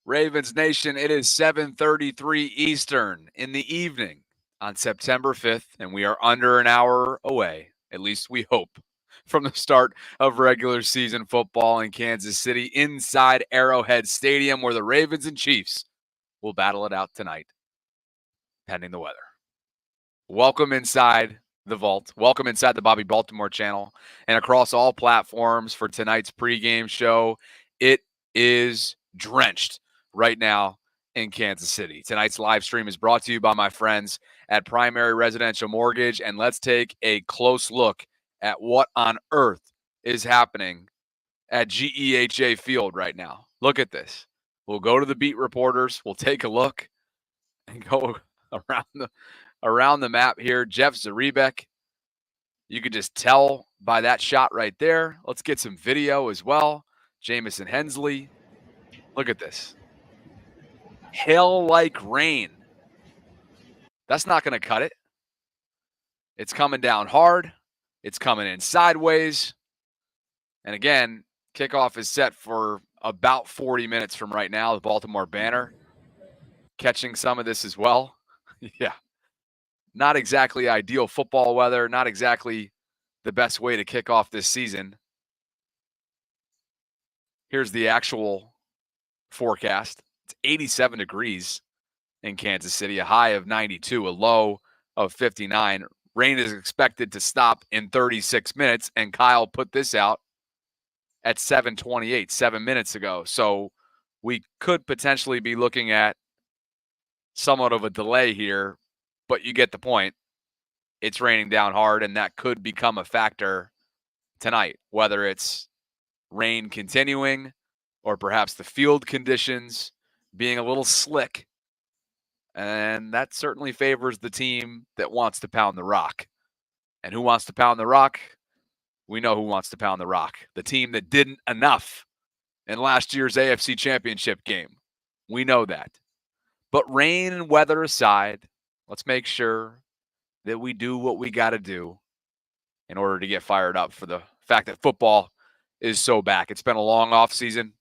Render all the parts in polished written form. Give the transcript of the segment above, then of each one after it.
Ravens Nation, it is 7:33 Eastern in the evening on September 5th, and we are under an hour away, at least we hope, from the start of regular season football in Kansas City inside Arrowhead Stadium, where the Ravens and Chiefs will battle it out tonight, pending the weather. Welcome inside the vault. Welcome inside the Bobby Baltimore channel and across all platforms for tonight's pregame show. It is drenched right now in Kansas City. Tonight's live stream is brought to you by my friends at Primary Residential Mortgage, and let's take a close look at what on earth is happening at GEHA Field right now. Look at this. We'll go to the beat reporters. We'll take a look and go around the map here. Jeff Zarebek, you could just tell by that shot right there. Let's get some video as well. Jamison Hensley. Look at this. Hail-like rain. That's not going to cut it. It's coming down hard. It's coming in sideways. And again, kickoff is set for about 40 minutes from right now. The Baltimore Banner catching some of this as well. Yeah. Not exactly ideal football weather. Not exactly the best way to kick off this season. Here's the actual forecast. It's 87 degrees in Kansas City, a high of 92, a low of 59. Rain is expected to stop in 36 minutes, and Kyle put this out at 7:28, 7 minutes ago. So we could potentially be looking at somewhat of a delay here, but you get the point. It's raining down hard, and that could become a factor tonight, whether it's rain continuing or perhaps the field conditions being a little slick. And that certainly favors the team that wants to pound the rock. And who wants to pound the rock? We know who wants to pound the rock. The team that didn't enough in last year's AFC Championship game. We know that. But rain and weather aside, let's make sure that we do what we got to do in order to get fired up for the fact that football is so back. It's been a long offseason.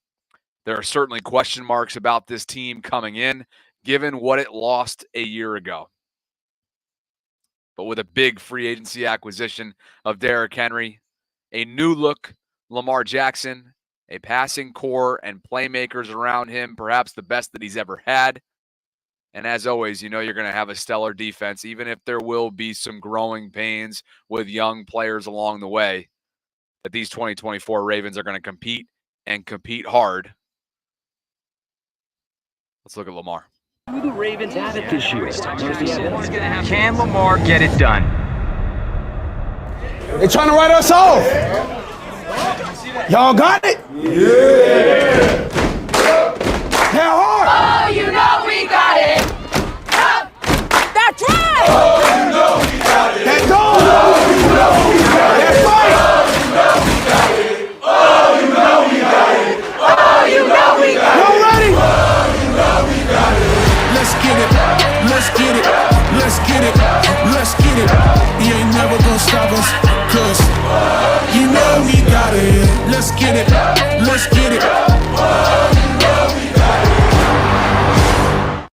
There are certainly question marks about this team coming in, given what it lost a year ago. But with a big free agency acquisition of Derrick Henry, a new look Lamar Jackson, a passing core and playmakers around him, perhaps the best that he's ever had. And as always, you know you're going to have a stellar defense, even if there will be some growing pains with young players along the way. That these 2024 Ravens are going to compete and compete hard. Let's look at Lamar. Who the Ravens have it this year? Can Lamar get it done? They're trying to write us off. Y'all got it? Yeah. How hard? Oh, you know we got it. That's right. Oh, you know we got it. That's all. Oh, you know we got it. That's right. Oh, you know we got it. Oh, you know we got it. Oh, you know we got it. Y'all ready? Oh, you know we got it. Let's get it. Let's get it. Let's get it. Let's get it. You ain't never gonna stop us, 'cause you know we got it. Let's get it. Let's get it. Oh, you know we got it.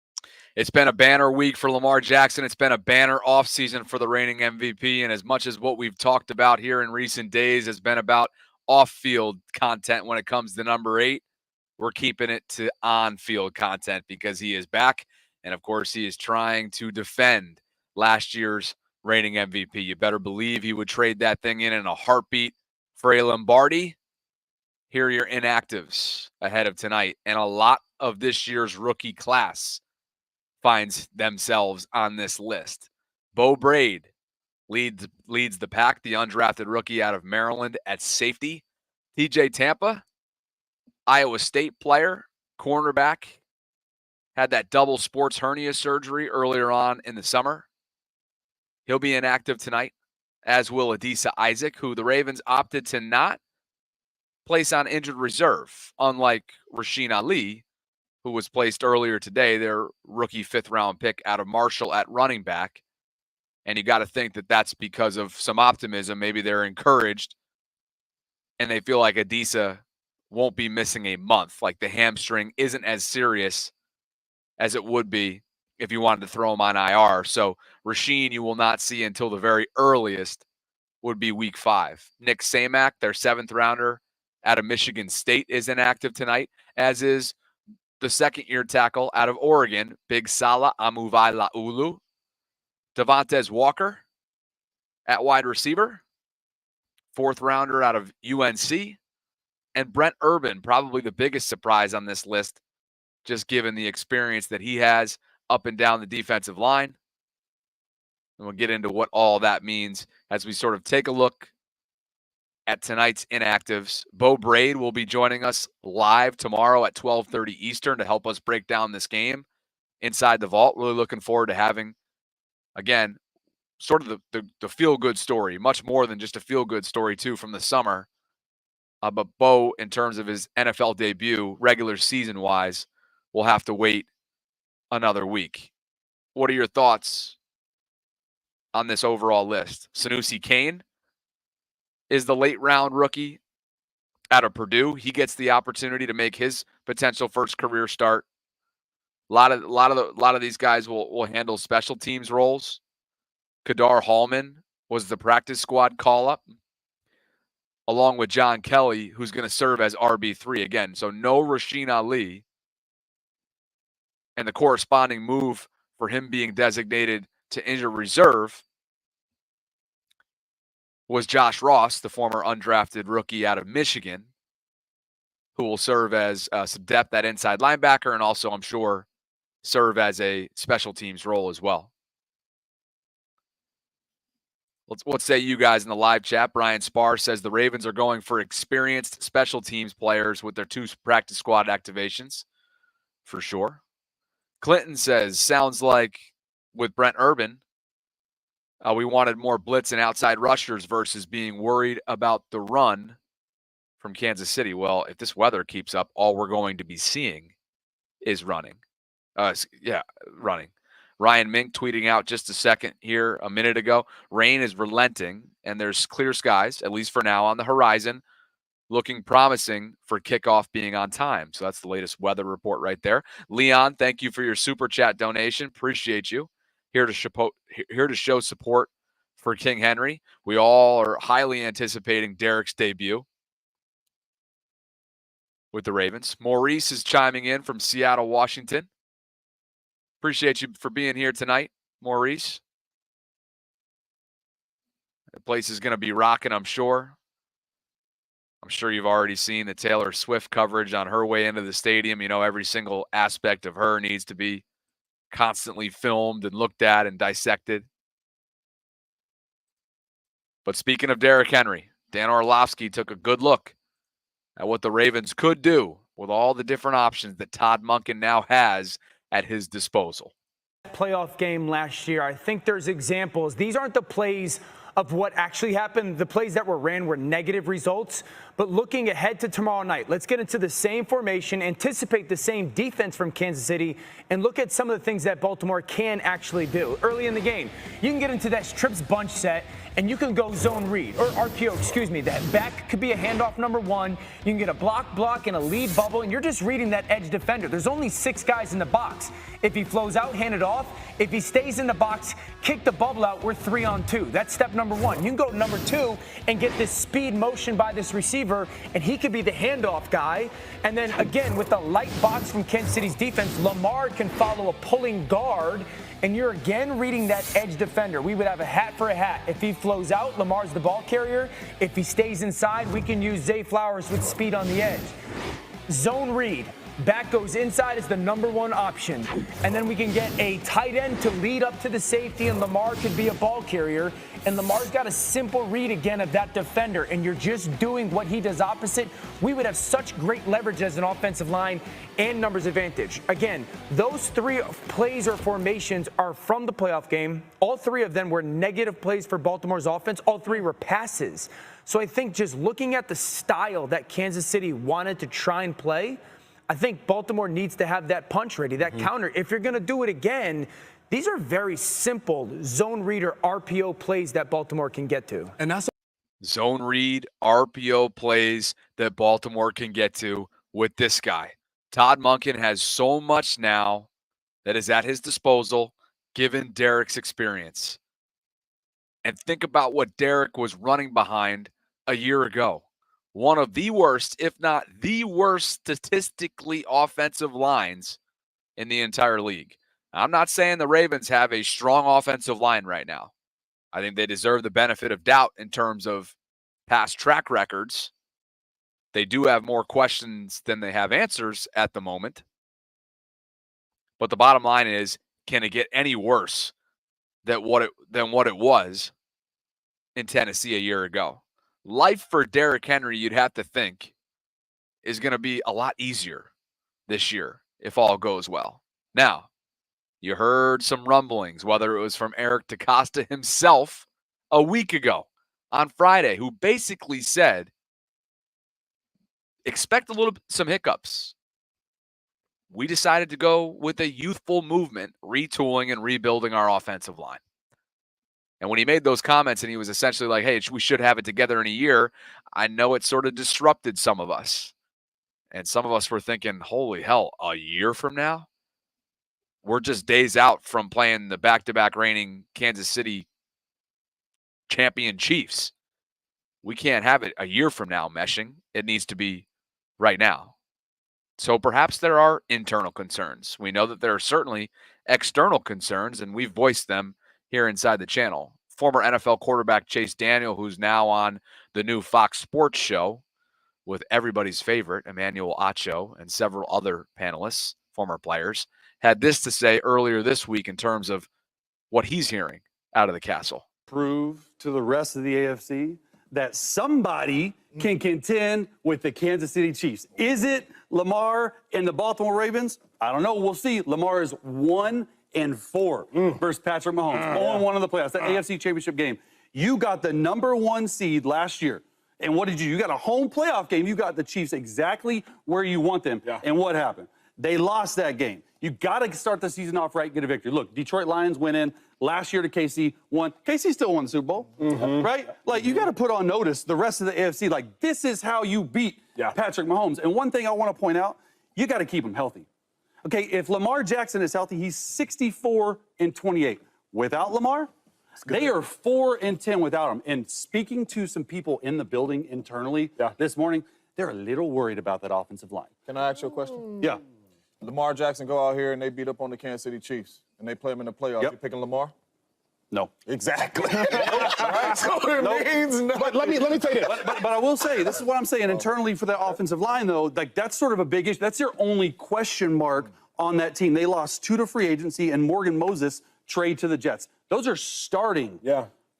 It's been a banner week for Lamar Jackson. It's been a banner offseason for the reigning MVP. And as much as what we've talked about here in recent days has been about off-field content when it comes to number 8, we're keeping it to on-field content because he is back. And, of course, he is trying to defend last year's reigning MVP. You better believe he would trade that thing in a heartbeat for a Lombardi. Here are your inactives ahead of tonight. And a lot of this year's rookie class finds themselves on this list. Bo Braid leads the pack, the undrafted rookie out of Maryland at safety. TJ Tampa, Iowa State player, cornerback, had that double sports hernia surgery earlier on in the summer. He'll be inactive tonight, as will Adisa Isaac, who the Ravens opted to not place on injured reserve, unlike Rasheen Ali, who was placed earlier today, their rookie 5th-round pick out of Marshall at running back. And you got to think that that's because of some optimism. Maybe they're encouraged and they feel like Adisa won't be missing a month. Like the hamstring isn't as serious as it would be if you wanted to throw him on IR. So Rasheen you will not see until the very earliest would be week 5. Nick Samak, their 7th rounder out of Michigan State, is inactive tonight, as is the second-year tackle out of Oregon, Big Sala Amuvai-Laulu. Devontae Walker at wide receiver, 4th rounder out of UNC. And Brent Urban, probably the biggest surprise on this list, just given the experience that he has up and down the defensive line. And we'll get into what all that means as we sort of take a look at tonight's inactives. Bo Braid will be joining us live tomorrow at 12:30 Eastern to help us break down this game inside the vault. Really looking forward to having, again, sort of the feel-good story, much more than just a feel-good story, too, from the summer. But Bo, in terms of his NFL debut, regular season-wise, will have to wait another week. What are your thoughts on this overall list? Sanusi Kane is the late-round rookie out of Purdue. He gets the opportunity to make his potential first career start. A lot of these guys will handle special teams roles. Kadar Hallman was the practice squad call-up, along with John Kelly, who's going to serve as RB3 again. So no Rasheen Ali. And the corresponding move for him being designated to injured reserve was Josh Ross, the former undrafted rookie out of Michigan, who will serve as some depth at inside linebacker and also, I'm sure, serve as a special teams role as well. What say you guys in the live chat? Brian Spar says the Ravens are going for experienced special teams players with their 2 practice squad activations, for sure. Clinton says, sounds like with Brent Urban, we wanted more blitz and outside rushers versus being worried about the run from Kansas City. Well, if this weather keeps up, all we're going to be seeing is running. Running. Ryan Mink tweeting out just a minute ago. Rain is relenting, and there's clear skies, at least for now, on the horizon, looking promising for kickoff being on time. So that's the latest weather report right there. Leon, thank you for your super chat donation. Appreciate you. Here to show support for King Henry. We all are highly anticipating Derek's debut with the Ravens. Maurice is chiming in from Seattle, Washington. Appreciate you for being here tonight, Maurice. The place is going to be rocking, I'm sure. I'm sure you've already seen the Taylor Swift coverage on her way into the stadium. You know, every single aspect of her needs to be constantly filmed and looked at and dissected. But speaking of Derrick Henry, Dan Orlovsky took a good look at what the Ravens could do with all the different options that Todd Monken now has at his disposal. Playoff game last year, I think there's examples. These aren't the plays of what actually happened. The plays that were ran were negative results. But looking ahead to tomorrow night, let's get into the same formation, anticipate the same defense from Kansas City, and look at some of the things that Baltimore can actually do. Early in the game, you can get into that strips bunch set, and you can go zone read, or RPO, That back could be a handoff number 1. You can get a block, and a lead bubble, and you're just reading that edge defender. There's only 6 guys in the box. If he flows out, hand it off. If he stays in the box, kick the bubble out. We're 3-on-2. That's step number 1. You can go number 2 and get this speed motion by this receiver, and he could be the handoff guy. And then, again, with the light box from Kansas City's defense, Lamar can follow a pulling guard, and you're again reading that edge defender. We would have a hat for a hat. If he flows out, Lamar's the ball carrier. If he stays inside, we can use Zay Flowers with speed on the edge. Zone read. Back goes inside as the number 1 option. And then we can get a tight end to lead up to the safety, and Lamar could be a ball carrier. And Lamar's got a simple read again of that defender, and you're just doing what he does opposite. We would have such great leverage as an offensive line and numbers advantage. Again, those 3 plays or formations are from the playoff game. All 3 of them were negative plays for Baltimore's offense. All 3 were passes. So I think just looking at the style that Kansas City wanted to try and play, I think Baltimore needs to have that punch ready, that counter. If you're going to do it again, these are very simple zone reader RPO plays that Baltimore can get to. And that's zone read, RPO plays that Baltimore can get to with this guy. Todd Monken has so much now that is at his disposal, given Derek's experience. And think about what Derek was running behind a year ago. One of the worst, if not the worst, statistically offensive lines in the entire league. I'm not saying the Ravens have a strong offensive line right now. I think they deserve the benefit of doubt in terms of past track records. They do have more questions than they have answers at the moment. But the bottom line is, can it get any worse than what it was in Tennessee a year ago? Life for Derrick Henry, you'd have to think, is going to be a lot easier this year if all goes well. Now, you heard some rumblings, whether it was from Eric DeCosta himself a week ago on Friday, who basically said, expect some hiccups. We decided to go with a youthful movement, retooling and rebuilding our offensive line. And when he made those comments and he was essentially like, hey, we should have it together in a year, I know it sort of disrupted some of us. And some of us were thinking, holy hell, a year from now? We're just days out from playing the back-to-back reigning Kansas City champion Chiefs. We can't have it a year from now meshing. It needs to be right now. So perhaps there are internal concerns. We know that there are certainly external concerns, and we've voiced them here inside the channel. Former NFL quarterback Chase Daniel, who's now on the new Fox Sports show with everybody's favorite, Emmanuel Acho, and several other panelists, former players, had this to say earlier this week in terms of what he's hearing out of the castle. Prove to the rest of the AFC that somebody can contend with the Kansas City Chiefs. Is it Lamar and the Baltimore Ravens? I don't know. We'll see. Lamar is 1-4 versus Patrick Mahomes. 0-1 in the playoffs, that AFC Championship game. You got the number 1 seed last year. And what did you do? You got a home playoff game. You got the Chiefs exactly where you want them. Yeah. And what happened? They lost that game. You got to start the season off right and get a victory. Look, Detroit Lions went in last year to KC, won. KC still won the Super Bowl, right? Like, you got to put on notice the rest of the AFC, like, this is how you beat Patrick Mahomes. And one thing I want to point out, you got to keep him healthy. Okay, if Lamar Jackson is healthy, he's 64-28. Without Lamar, they are 4-10 without him. And speaking to some people in the building internally this morning, they're a little worried about that offensive line. Can I ask you a question? Yeah. Lamar Jackson go out here and they beat up on the Kansas City Chiefs and they play him in the playoffs. You picking Lamar? No. Exactly. Right? So it means no. But let me tell you this. But I will say, this is what I'm saying internally for that offensive line, though. Like, that's sort of a big issue. That's their only question mark on that team. They lost 2 to free agency and Morgan Moses trade to the Jets. Those are starting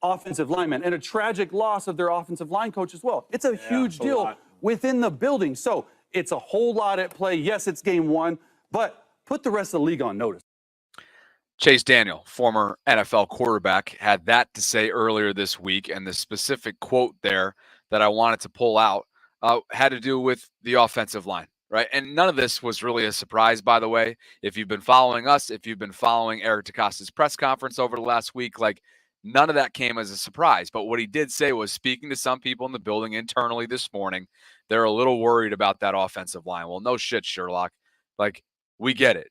offensive linemen and a tragic loss of their offensive line coach as well. It's a huge deal within the building. So it's a whole lot at play. Yes, it's game 1, but put the rest of the league on notice. Chase Daniel, former NFL quarterback, had that to say earlier this week, and the specific quote there that I wanted to pull out had to do with the offensive line, right? And none of this was really a surprise, by the way. If you've been following us, if you've been following Eric DeCosta's press conference over the last week, like, none of that came as a surprise. But what he did say was, speaking to some people in the building internally this morning, they're a little worried about that offensive line. Well, no shit, Sherlock. Like, we get it.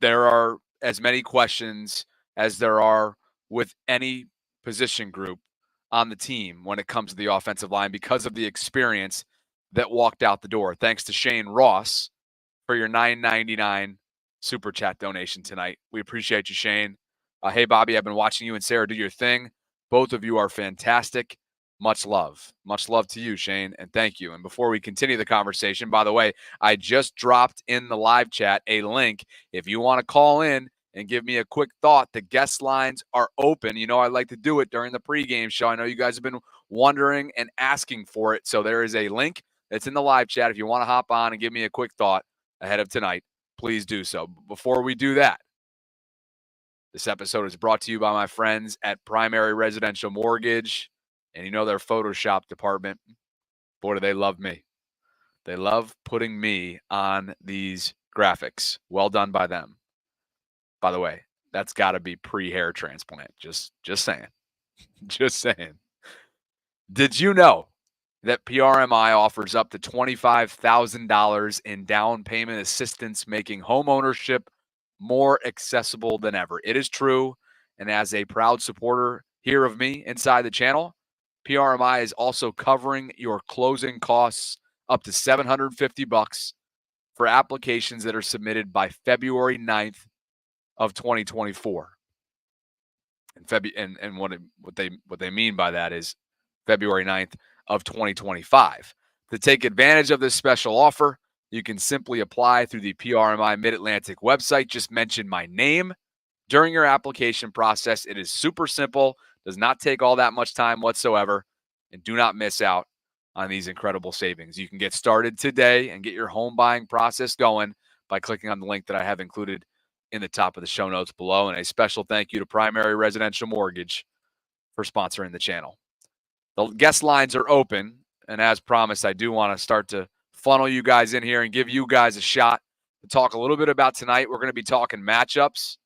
There are as many questions as there are with any position group on the team when it comes to the offensive line because of the experience that walked out the door. Thanks to Shane Ross for your $9.99 super chat donation tonight. We appreciate you, Shane. Hey, Bobby, I've been watching you and Sarah do your thing. Both of you are fantastic. Much love. Much love to you, Shane, and thank you. And before we continue the conversation, by the way, I just dropped in the live chat a link. If you want to call in and give me a quick thought, the guest lines are open. You know, I like to do it during the pregame show. I know you guys have been wondering and asking for it. So there is a link that's in the live chat. If you want to hop on and give me a quick thought ahead of tonight, please do so. Before we do that, this episode is brought to you by my friends at Primary Residential Mortgage. And you know their Photoshop department, boy, do they love me. They love putting me on these graphics. Well done by them. By the way, that's got to be pre-hair transplant. Just saying. Just saying. Did you know that PRMI offers up to $25,000 in down payment assistance, making home ownership more accessible than ever? It is true. And as a proud supporter here of me inside the channel, PRMI is also covering your closing costs up to $750 for applications that are submitted by February 9th of 2024. And what they mean by that is February 9th of 2025. To take advantage of this special offer, you can simply apply through the PRMI Mid-Atlantic website. Just mention my name during your application process. It is super simple, does not take all that much time whatsoever, and do not miss out on these incredible savings. You can get started today and get your home buying process going by clicking on the link that I have included in the top of the show notes below. And a special thank you to Primary Residential Mortgage for sponsoring the channel. The guest lines are open, and as promised, I do want to start to funnel you guys in here and give you guys a shot to talk a little bit about tonight. We're going to be talking matchups.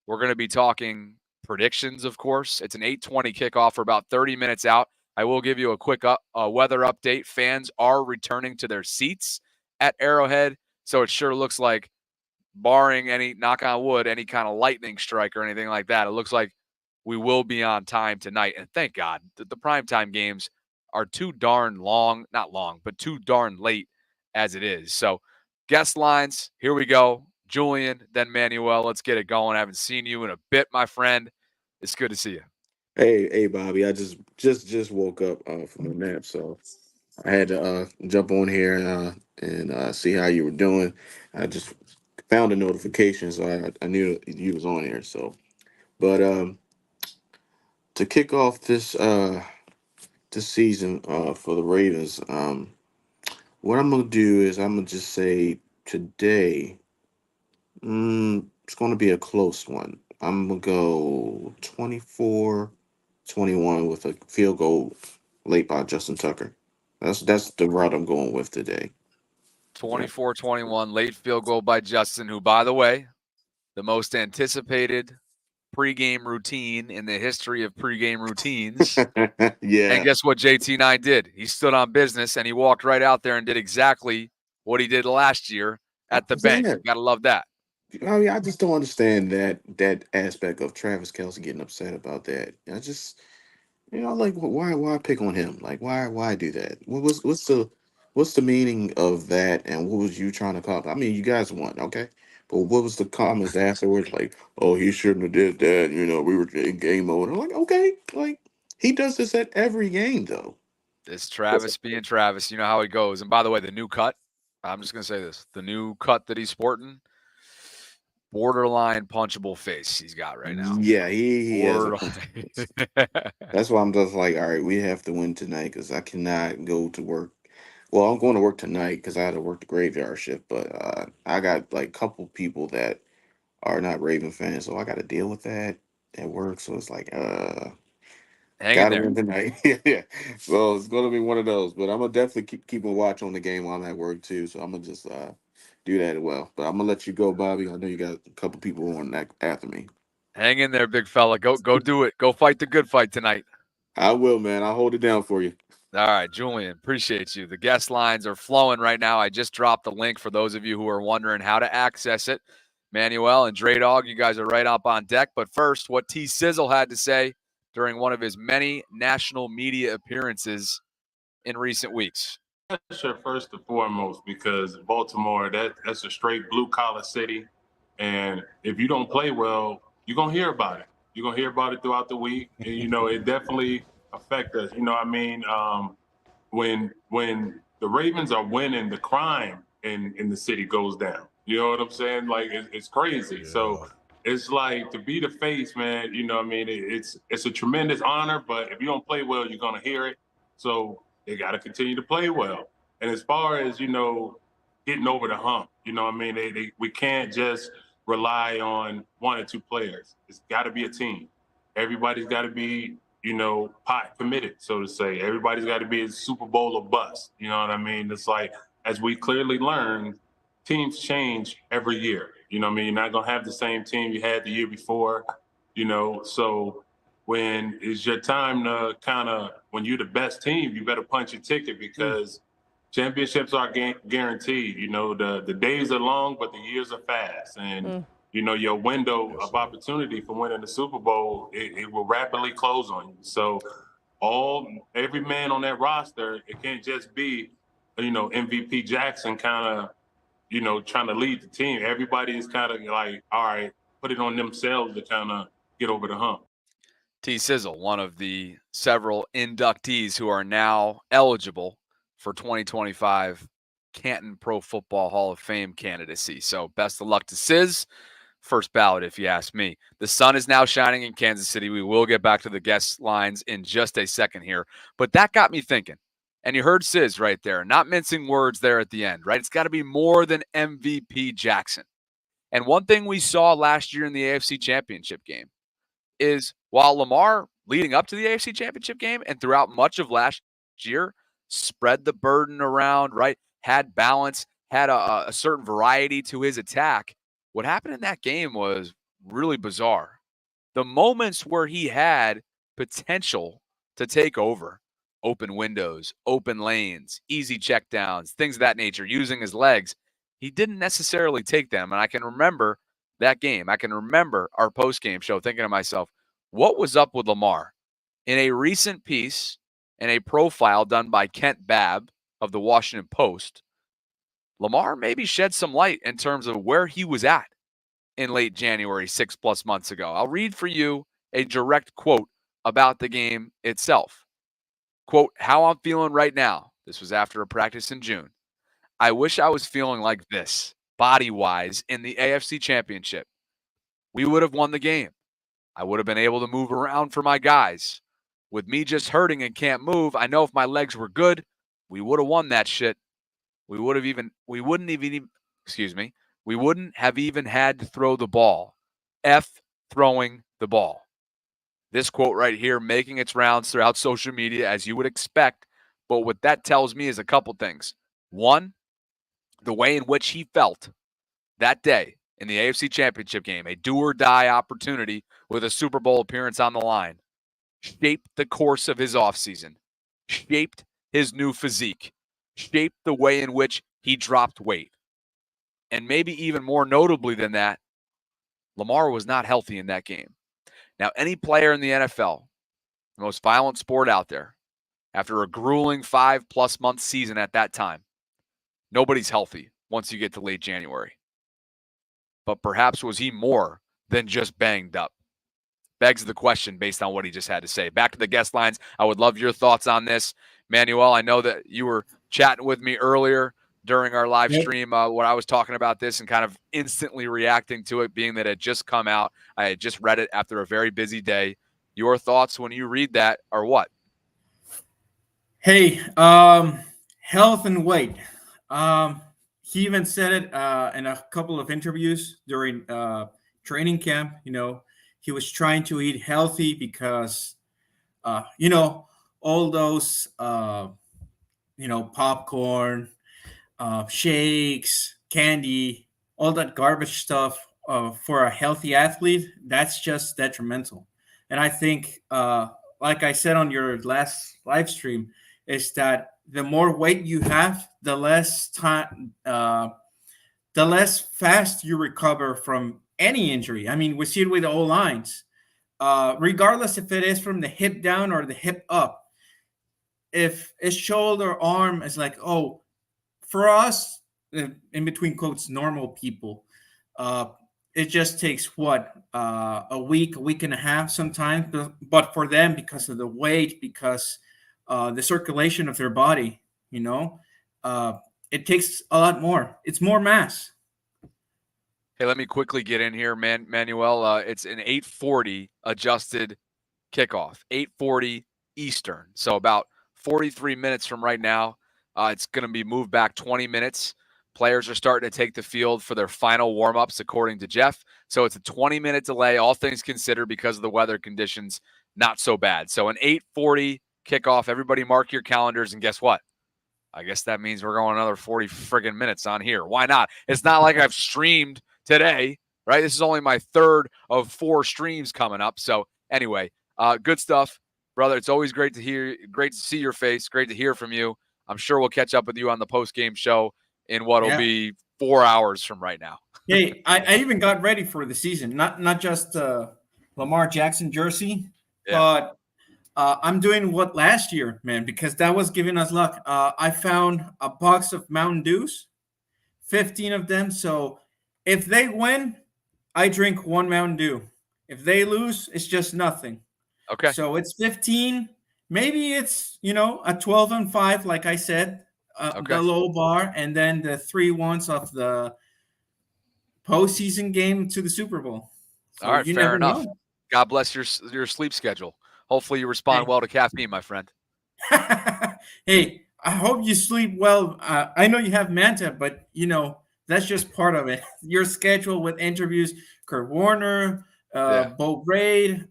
We're going to be talking predictions, of course. It's an 8:20 kickoff. We're about 30 minutes out. I will give you a quick weather update. Fans are returning to their seats at Arrowhead, so it sure looks like, barring any, knock on wood, any kind of lightning strike or anything like that, it looks like we will be on time tonight. And thank God that the primetime games are too darn long, not long, but too darn late as it is. So guest lines, here we go. Julian, then Manuel. Let's get it going. I haven't seen you in a bit, my friend. It's good to see you. Hey, Bobby. I just woke up from a nap, so I had to jump on here and see how you were doing. I just found a notification, so I knew you was on here. So, but to kick off this season for the Ravens, what I'm gonna do is I'm gonna just say today, it's gonna be a close one. I'm gonna go 24-21 with a field goal late by Justin Tucker. That's the route I'm going with today. 24-21, late field goal by Justin, who, by the way, the most anticipated pregame routine in the history of pregame routines. Yeah. And guess what JT9 did? He stood on business, and he walked right out there and did exactly what he did last year at the bank. Yeah. Got to love that. I mean, I just don't understand that aspect of Travis Kelce getting upset about that. I just, like, why pick on him? Like, why do that? What's the meaning of that? And what was you trying to call? I mean, you guys won, okay, but what was the comments afterwards? Like, oh, he shouldn't have did that. We were in game mode. I'm like, okay, like he does this at every game, though. It's Travis being Travis. You know how he goes. And by the way, the new cut, I'm just going to say this. The new cut that he's sporting, borderline punchable face he's got right now. Yeah, he has a That's why I'm just like, all right, we have to win tonight because I cannot go to work. Well, I'm going to work tonight because I had to work the graveyard shift, but I got like a couple people that are not Raven fans, so I got to deal with that at work. So it's like, Hang in gotta there. win tonight. Yeah. So it's gonna be one of those. But I'm gonna definitely keep a watch on the game while I'm at work too. So I'm gonna just do that as well. But I'm gonna let you go, Bobby. I know you got a couple people on after me. Hang in there, big fella. Go do it. Go fight the good fight tonight. I will, man. I'll hold it down for you. All right, Julian, appreciate you. The guest lines are flowing right now. I just dropped the link for those of you who are wondering how to access it. Manuel and Dre Dog, you guys are right up on deck. But first, what T Sizzle had to say during one of his many national media appearances in recent weeks. Sure, first and foremost, because Baltimore, that's a straight blue-collar city. And if you don't play well, you're going to hear about it. You're going to hear about it throughout the week. And, it definitely affects us. You know what I mean? When the Ravens are winning, the crime in the city goes down. You know what I'm saying? Like, it's crazy. Yeah. So it's like, to be the face, man, you know what I mean? It's a tremendous honor, but if you don't play well, you're going to hear it. So they got to continue to play well. And as far as, getting over the hump, you know what I mean? We can't just rely on one or two players. It's got to be a team. Everybody's got to be, pot committed, so to say. Everybody's got to be a Super Bowl or bust. You know what I mean? It's like, as we clearly learned, teams change every year. You know what I mean? You're not going to have the same team you had the year before, So when it's your time to when you're the best team, you better punch your ticket because championships are guaranteed. You know, the days are long, but the years are fast. And, you know, your window of opportunity for winning the Super Bowl, it will rapidly close on you. So every man on that roster, it can't just be, you know, MVP Jackson you know, trying to lead the team. Everybody is kind of like, all right, put it on themselves to kind of get over the hump. T. Sizzle, one of the several inductees who are now eligible for 2025 Canton Pro Football Hall of Fame candidacy. So best of luck to Sizz. First ballot, if you ask me. The sun is now shining in Kansas City. We will get back to the guest lines in just a second here. But that got me thinking. And you heard Sizz right there, not mincing words there at the end, right? It's got to be more than MVP Jackson. And one thing we saw last year in the AFC Championship game is while Lamar, leading up to the AFC Championship game and throughout much of last year, spread the burden around, right? Had balance, had a certain variety to his attack. What happened in that game was really bizarre. The moments where he had potential to take over, open windows, open lanes, easy checkdowns, things of that nature, using his legs, he didn't necessarily take them. And I can remember that game. I can remember our post-game show thinking to myself, what was up with Lamar? In a recent piece and a profile done by Kent Babb of the Washington Post, Lamar maybe shed some light in terms of where he was at in late January, 6+ months ago. I'll read for you a direct quote about the game itself. Quote, how I'm feeling right now. This was after a practice in June. I wish I was feeling like this, body-wise, in the AFC Championship. We would have won the game. I would have been able to move around for my guys. With me just hurting and can't move, I know if my legs were good, we would have won that shit. We wouldn't have even had to throw the ball. F throwing the ball. This quote right here making its rounds throughout social media as you would expect. But what that tells me is a couple things. One, the way in which he felt that day in the AFC Championship game, a do-or-die opportunity with a Super Bowl appearance on the line, shaped the course of his offseason, shaped his new physique, shaped the way in which he dropped weight. And maybe even more notably than that, Lamar was not healthy in that game. Now, any player in the NFL, the most violent sport out there, after a grueling 5+ month season at that time, nobody's healthy once you get to late January. But perhaps was he more than just banged up? Begs the question based on what he just had to say. Back to the guest lines. I would love your thoughts on this. Manuel, I know that you were chatting with me earlier during our live stream when I was talking about this and kind of instantly reacting to it, being that it had just come out. I had just read it after a very busy day. Your thoughts when you read that are what? Hey, health and weight. He even said it in a couple of interviews during training camp. You know, he was trying to eat healthy because, you know, all those, you know, popcorn, shakes, candy, all that garbage stuff for a healthy athlete, that's just detrimental. And I think, like I said on your last live stream, is that the more weight you have, the less time, the less fast you recover from any injury. I mean, we see it with all lines, regardless if it is from the hip down or the hip up. If a shoulder, arm is like, oh, for us, in between quotes, normal people, it just takes a week and a half sometimes. But for them, because of the weight, because the circulation of their body, you know, it takes a lot more. It's more mass. Hey, let me quickly get in here, Manuel. It's an 8:40 adjusted kickoff, 8:40 Eastern. So about 43 minutes from right now, it's going to be moved back 20 minutes. Players are starting to take the field for their final warm-ups, according to Jeff. So it's a 20-minute delay, all things considered, because of the weather conditions. Not so bad. So an 8:40 kickoff. Everybody mark your calendars, and guess what? I guess that means we're going another 40 friggin' minutes on here. Why not? It's not like I've streamed today, right? This is only my third of 4 streams coming up. So anyway, Good stuff, brother. It's always great to see your face. Great to hear from you. I'm sure we'll catch up with you on the post-game show in what will be 4 hours from right now. Hey, I even got ready for the season. Not just Lamar Jackson jersey, but I'm doing what last year, man, because that was giving us luck. I found a box of Mountain Dews, 15 of them. So if they win, I drink one Mountain Dew. If they lose, it's just nothing. Okay. So it's 15. Maybe it's, a 12 and 5, like I said, the low bar, and then the 3 ones of the postseason game to the Super Bowl. So all right, you fair never enough. know. God bless your sleep schedule. Hopefully you respond well to caffeine, my friend. Hey, I hope you sleep well. I know you have Manta, but that's just part of it. Your schedule with interviews, Kurt Warner, Bo Braid.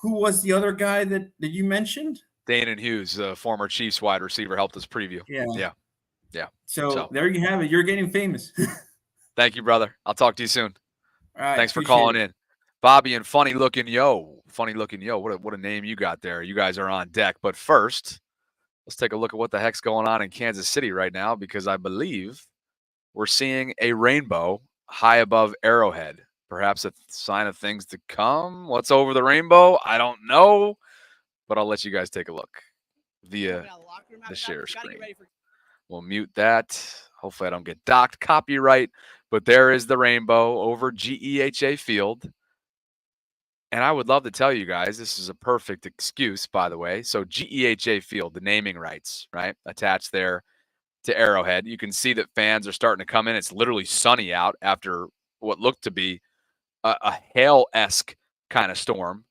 Who was the other guy that you mentioned? Danon Hughes, former Chiefs wide receiver, helped us preview. Yeah. So there you have it. You're getting famous. Thank you, brother. I'll talk to you soon. All right. Thanks for calling in. Bobby and Funny Looking Yo. What a name you got there. You guys are on deck. But first, let's take a look at what the heck's going on in Kansas City right now, because I believe we're seeing a rainbow high above Arrowhead. Perhaps a sign of things to come. What's over the rainbow? I don't know, but I'll let you guys take a look via the share screen. We'll mute that. Hopefully I don't get docked copyright, but there is the rainbow over GEHA Field. And I would love to tell you guys, this is a perfect excuse, by the way. So GEHA Field, the naming rights, right, attached there to Arrowhead. You can see that fans are starting to come in. It's literally sunny out after what looked to be a hail-esque kind of storm.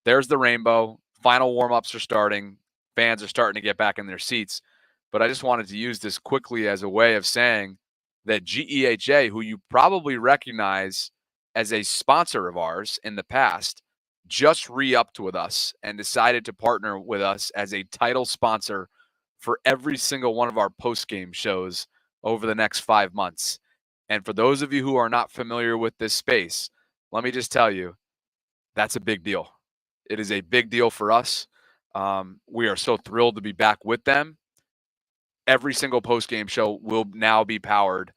There's the rainbow. Final warm-ups are starting. Fans are starting to get back in their seats. But I just wanted to use this quickly as a way of saying that GEHA, who you probably recognize as a sponsor of ours in the past, just re-upped with us and decided to partner with us as a title sponsor for every single one of our post-game shows over the next 5 months. And for those of you who are not familiar with this space, let me just tell you, that's a big deal. It is a big deal for us. We are so thrilled to be back with them. Every single post-game show will now be powered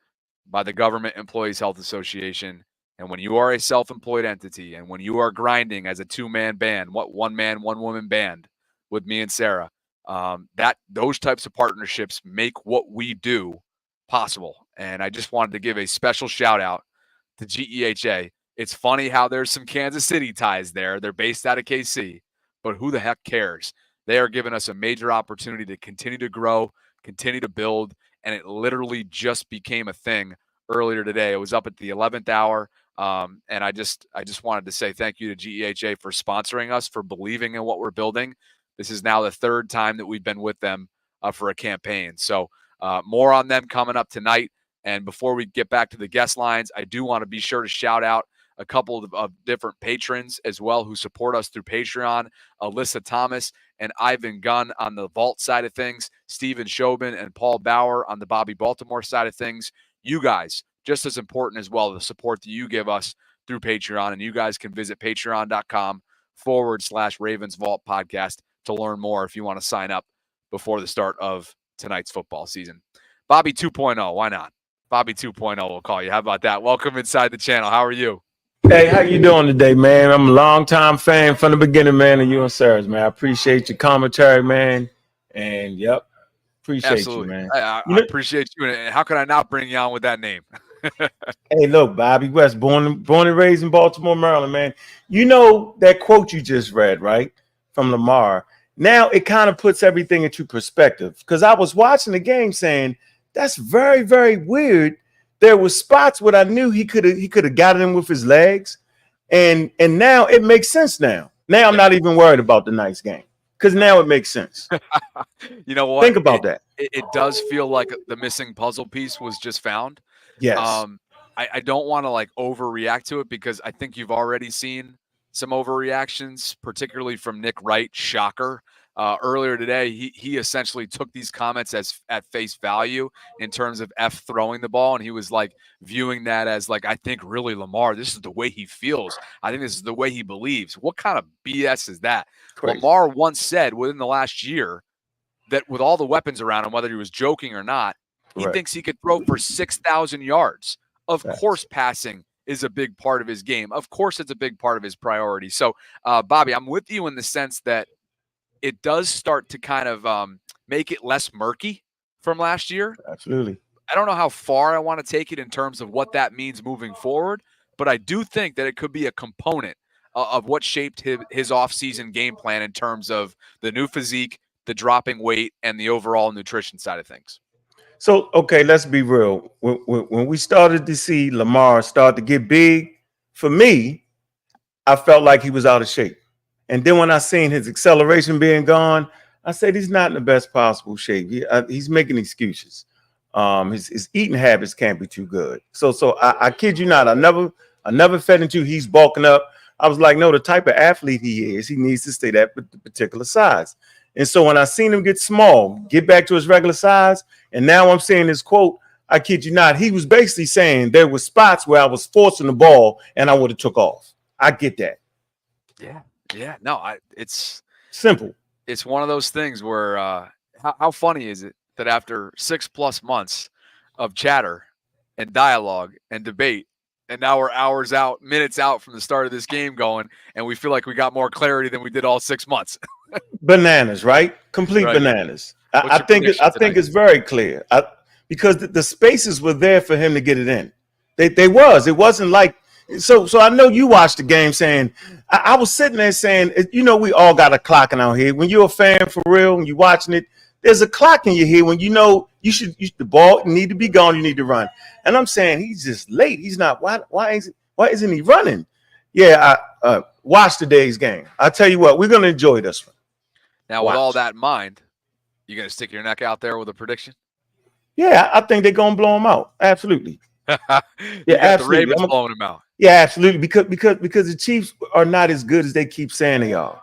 by the Government Employees Health Association. And when you are a self-employed entity, and when you are grinding as a two-man band, one-man, one-woman band with me and Sarah, those types of partnerships make what we do possible. And I just wanted to give a special shout-out to GEHA. It's funny how there's some Kansas City ties there. They're based out of KC, but who the heck cares? They are giving us a major opportunity to continue to grow, continue to build, and it literally just became a thing earlier today. It was up at the 11th hour, and I just wanted to say thank you to GEHA for sponsoring us, for believing in what we're building. This is now the 3rd time that we've been with them for a campaign. So more on them coming up tonight. And before we get back to the guest lines, I do want to be sure to shout out a couple of different patrons as well who support us through Patreon. Alyssa Thomas and Ivan Gunn on the Vault side of things, Steven Shobin and Paul Bauer on the Bobby Baltimore side of things. You guys, just as important as well, the support that you give us through Patreon. And you guys can visit patreon.com/Ravens Vault podcast to learn more if you want to sign up before the start of tonight's football season. Bobby 2.0, why not? Bobby 2.0 will call you. How about that? Welcome inside the channel. How are you? Hey, how you doing today, man? I'm a longtime fan from the beginning, man, of you and Sarah's, man. I appreciate your commentary, man. And, appreciate you, man. I appreciate you. And how could I not bring you on with that name? Hey, look, Bobby West, born and raised in Baltimore, Maryland, man. You know that quote you just read, right, from Lamar? Now it kind of puts everything into perspective, because I was watching the game saying, that's very, very weird. There were spots where I knew he could have gotten him with his legs, and now it makes sense. Now I'm not even worried about the night's game, because now it makes sense. You know what? Think about that. It does feel like the missing puzzle piece was just found. Yes. I don't want to overreact to it, because I think you've already seen some overreactions, particularly from Nick Wright. Shocker. earlier today, he essentially took these comments as at face value in terms of F throwing the ball, and he was like viewing that as like, I think really Lamar, this is the way he feels. I think this is the way he believes. What kind of BS is that? Crazy. Lamar once said within the last year that with all the weapons around him, whether he was joking or not, he thinks he could throw for 6,000 yards. Of course, passing is a big part of his game. Of course, it's a big part of his priority. So, Bobby, I'm with you in the sense that it does start to kind of make it less murky from last year. Absolutely. I don't know how far I want to take it in terms of what that means moving forward, but I do think that it could be a component of what shaped his offseason game plan in terms of the new physique, the dropping weight, and the overall nutrition side of things. So, okay, let's be real. When we started to see Lamar start to get big, for me, I felt like he was out of shape. And then when I seen his acceleration being gone, I said he's not in the best possible shape. He's making excuses. His eating habits can't be too good. So I kid you not. I never fed into he's bulking up. I was like, no, the type of athlete he is, he needs to stay that particular size. And so when I seen him get small, get back to his regular size, and now I'm seeing his quote, I kid you not, he was basically saying there were spots where I was forcing the ball and I would have took off. I get that. Yeah. No, it's simple. It's one of those things where how funny is it that after 6+ months of chatter and dialogue and debate, and now we're hours out, minutes out from the start of this game going, and we feel like we got more clarity than we did all 6 months. Bananas, right? Complete bananas. I think it's very clear because the spaces were there for him to get it in. It wasn't like so I know you watched the game saying I was sitting there saying, you know, we all got a clock in our head. When you're a fan for real, when you're watching it, there's a clock in your head when you know the ball need to be gone, you need to run. And I'm saying he's just late. He's not. Why isn't he running? Yeah, I watch today's game. I tell you what, we're gonna enjoy this one. Now, with all that in mind, you gonna stick your neck out there with a prediction? Yeah, I think they're gonna blow him out. Absolutely. Yeah, absolutely. The Ravens blowing him out. Yeah, absolutely. Because the Chiefs are not as good as they keep saying they are.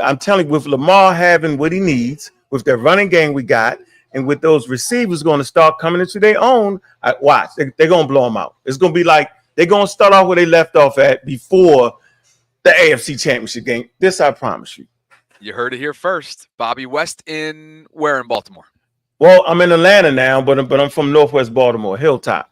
I'm telling you, with Lamar having what he needs, with their running game we got, and with those receivers going to start coming into their own, watch, they're going to blow them out. It's going to be like they're going to start off where they left off at before the AFC Championship game. This I promise you. You heard it here first. Bobby West where in Baltimore? Well, I'm in Atlanta now, but I'm from Northwest Baltimore, Hilltop.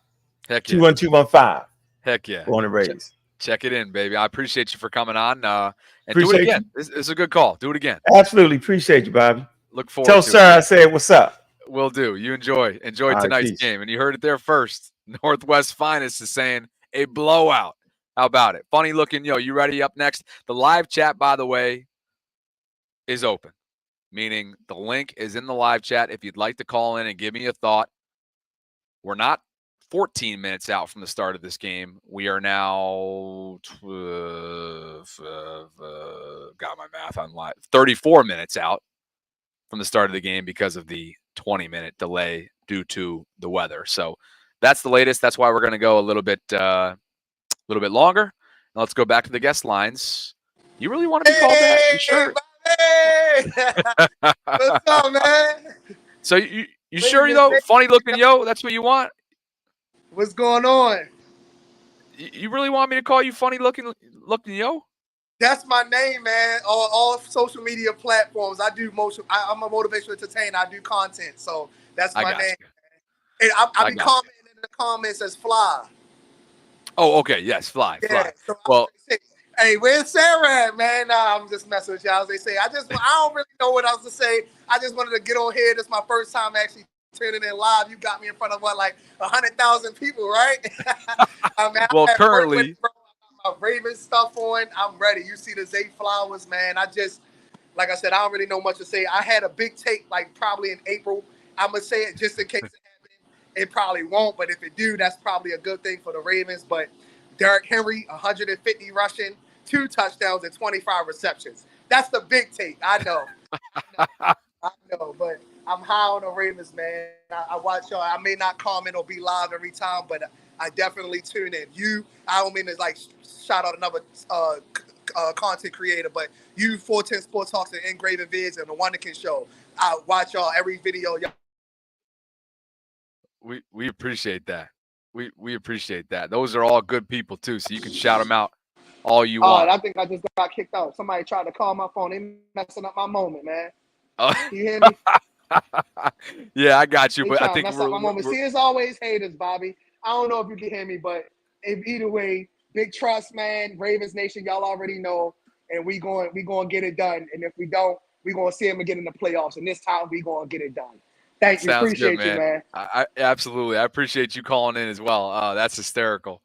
Heck yeah. 21215. Heck yeah. Born and raised. Check it in, baby. I appreciate you for coming on. And appreciate do it again. This is a good call. Do it again. Absolutely. Appreciate you, Bobby. Look forward to it. Tell Sarah I said what's up. Will do. You enjoy tonight's game. And you heard it there first. Northwest Finest is saying a blowout. How about it? Funny looking. You ready? Up next. The live chat, by the way, is open. Meaning the link is in the live chat. If you'd like to call in and give me a thought. We're not 14 minutes out from the start of this game. We are now got my math on live. 34 minutes out from the start of the game because of the 20-minute delay due to the weather. So that's the latest. That's why we're going to go a little bit longer. Now let's go back to the guest lines. You really want to be called that? You sure? What's up, man? So you sure funny looking that's what you want? What's going on? You really want me to call you funny looking yo? That's my name, man. All social media platforms. I do I'm a motivational entertainer. I do content, so that's my name. And I be commenting in the comments as Fly. Oh, okay. Yes, Fly. So well, hey, where's Sarah at, man? Nah, I'm just messing with y'all. As they say, I don't really know what else to say. I just wanted to get on here. This is my first time actually tuning in live. You got me in front of 100,000 people, right? Well, currently, I got my Ravens stuff on. I'm ready. You see the Zay Flowers, man. Like I said, I don't really know much to say. I had a big take, probably in April. I'm gonna say it just in case it happens. It probably won't, but if it do, that's probably a good thing for the Ravens. But Derrick Henry, 150 rushing, 2 touchdowns and 25 receptions. That's the big take. I know, but I'm high on the Ravens, man. I watch y'all. I may not comment or be live every time, but I definitely tune in. I don't mean to shout out another content creator, but you 410 Sports Talks and Engraving Vids and the Wonderkin Show. I watch y'all every video. Y'all. We appreciate that. We appreciate that. Those are all good people too, so you can shout them out all you want. I think I just got kicked out. Somebody tried to call my phone. They messing up my moment, man. Oh. You hear me? Yeah, I got you, They but I trying to think mess up my moment. See, it's always haters, Bobby. I don't know if you can hear me, but either way, big trust, man. Ravens Nation, y'all already know, and we going to get it done. And if we don't, we going to see them again in the playoffs. And this time, we going to get it done. Thank you. Sounds Appreciate good, you, man. I absolutely. I appreciate you calling in as well. That's hysterical.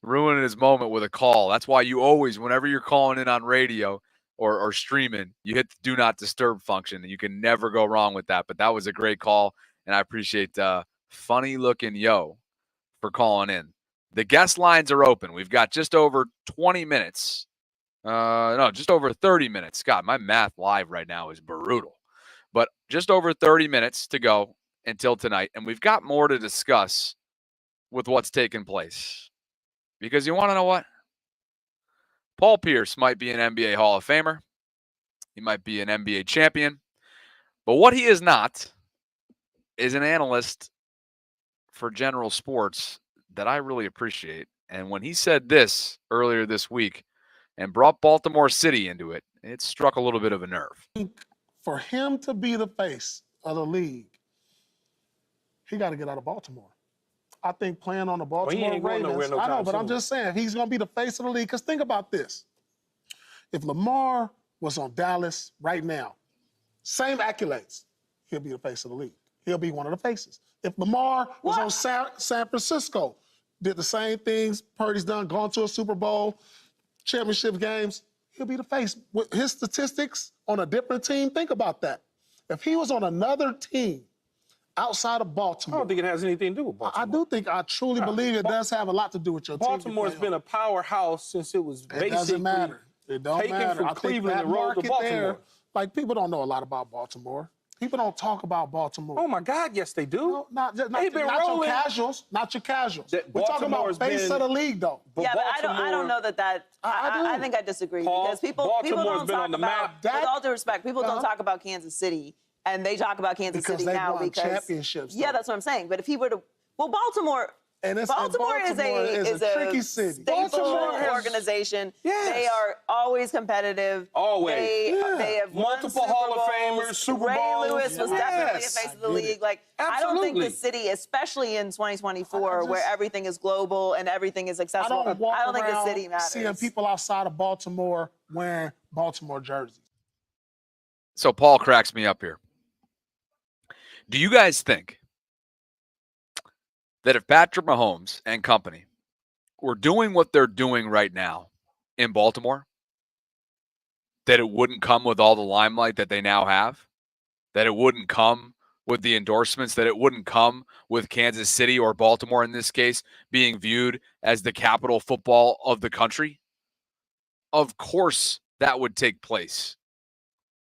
Ruining his moment with a call. That's why you always, whenever you're calling in on radio or streaming, you hit the do not disturb function. You can never go wrong with that. But that was a great call, and I appreciate funny looking yo for calling in. The guest lines are open. We've got just over 20 minutes. No, just over 30 minutes. God, my math live right now is brutal. But just over 30 minutes to go until tonight. And we've got more to discuss with what's taking place. Because you want to know what? Paul Pierce might be an NBA Hall of Famer. He might be an NBA champion. But what he is not is an analyst for general sports that I really appreciate. And when he said this earlier this week and brought Baltimore City into it, it struck a little bit of a nerve. For him to be the face of the league, he got to get out of Baltimore. I think playing on the Baltimore Ravens, I know, but I'm just saying, he's going to be the face of the league. Because think about this. If Lamar was on Dallas right now, same accolades, he'll be the face of the league. He'll be one of the faces. If Lamar was on San Francisco, did the same things Purdy's done, gone to a Super Bowl, championship games, he'll be the face. With his statistics on a different team, think about that. If he was on another team outside of Baltimore. I don't think it has anything to do with Baltimore. I truly believe it does have a lot to do with your team. Baltimore's been a powerhouse since it was basically doesn't matter. It don't taken matter. from Cleveland and rolled to Baltimore. There, like, people don't know a lot about Baltimore. People don't talk about Baltimore. Oh, my God, yes, they do. No, not your casuals. Not your casuals. We're talking about face of the league, though. Yeah, but I don't know that. I think I disagree because people don't talk about, with all due respect, people don't talk about Kansas City, and they talk about Kansas City now because championships. Yeah, that's what I'm saying. But if he were to, Baltimore is a tricky city. Stable organization. Yes. They are always competitive. Always. They have multiple Hall of Famers, Super Bowls. Ray Lewis was definitely the face of the league. Like, absolutely. I don't think the city, especially in 2024, where everything is global and everything is accessible, I don't think the city matters. Seeing people outside of Baltimore wearing Baltimore jerseys. So Paul cracks me up here. Do you guys think that if Patrick Mahomes and company were doing what they're doing right now in Baltimore, that it wouldn't come with all the limelight that they now have? That it wouldn't come with the endorsements? That it wouldn't come with Kansas City or Baltimore, in this case, being viewed as the capital football of the country? Of course that would take place.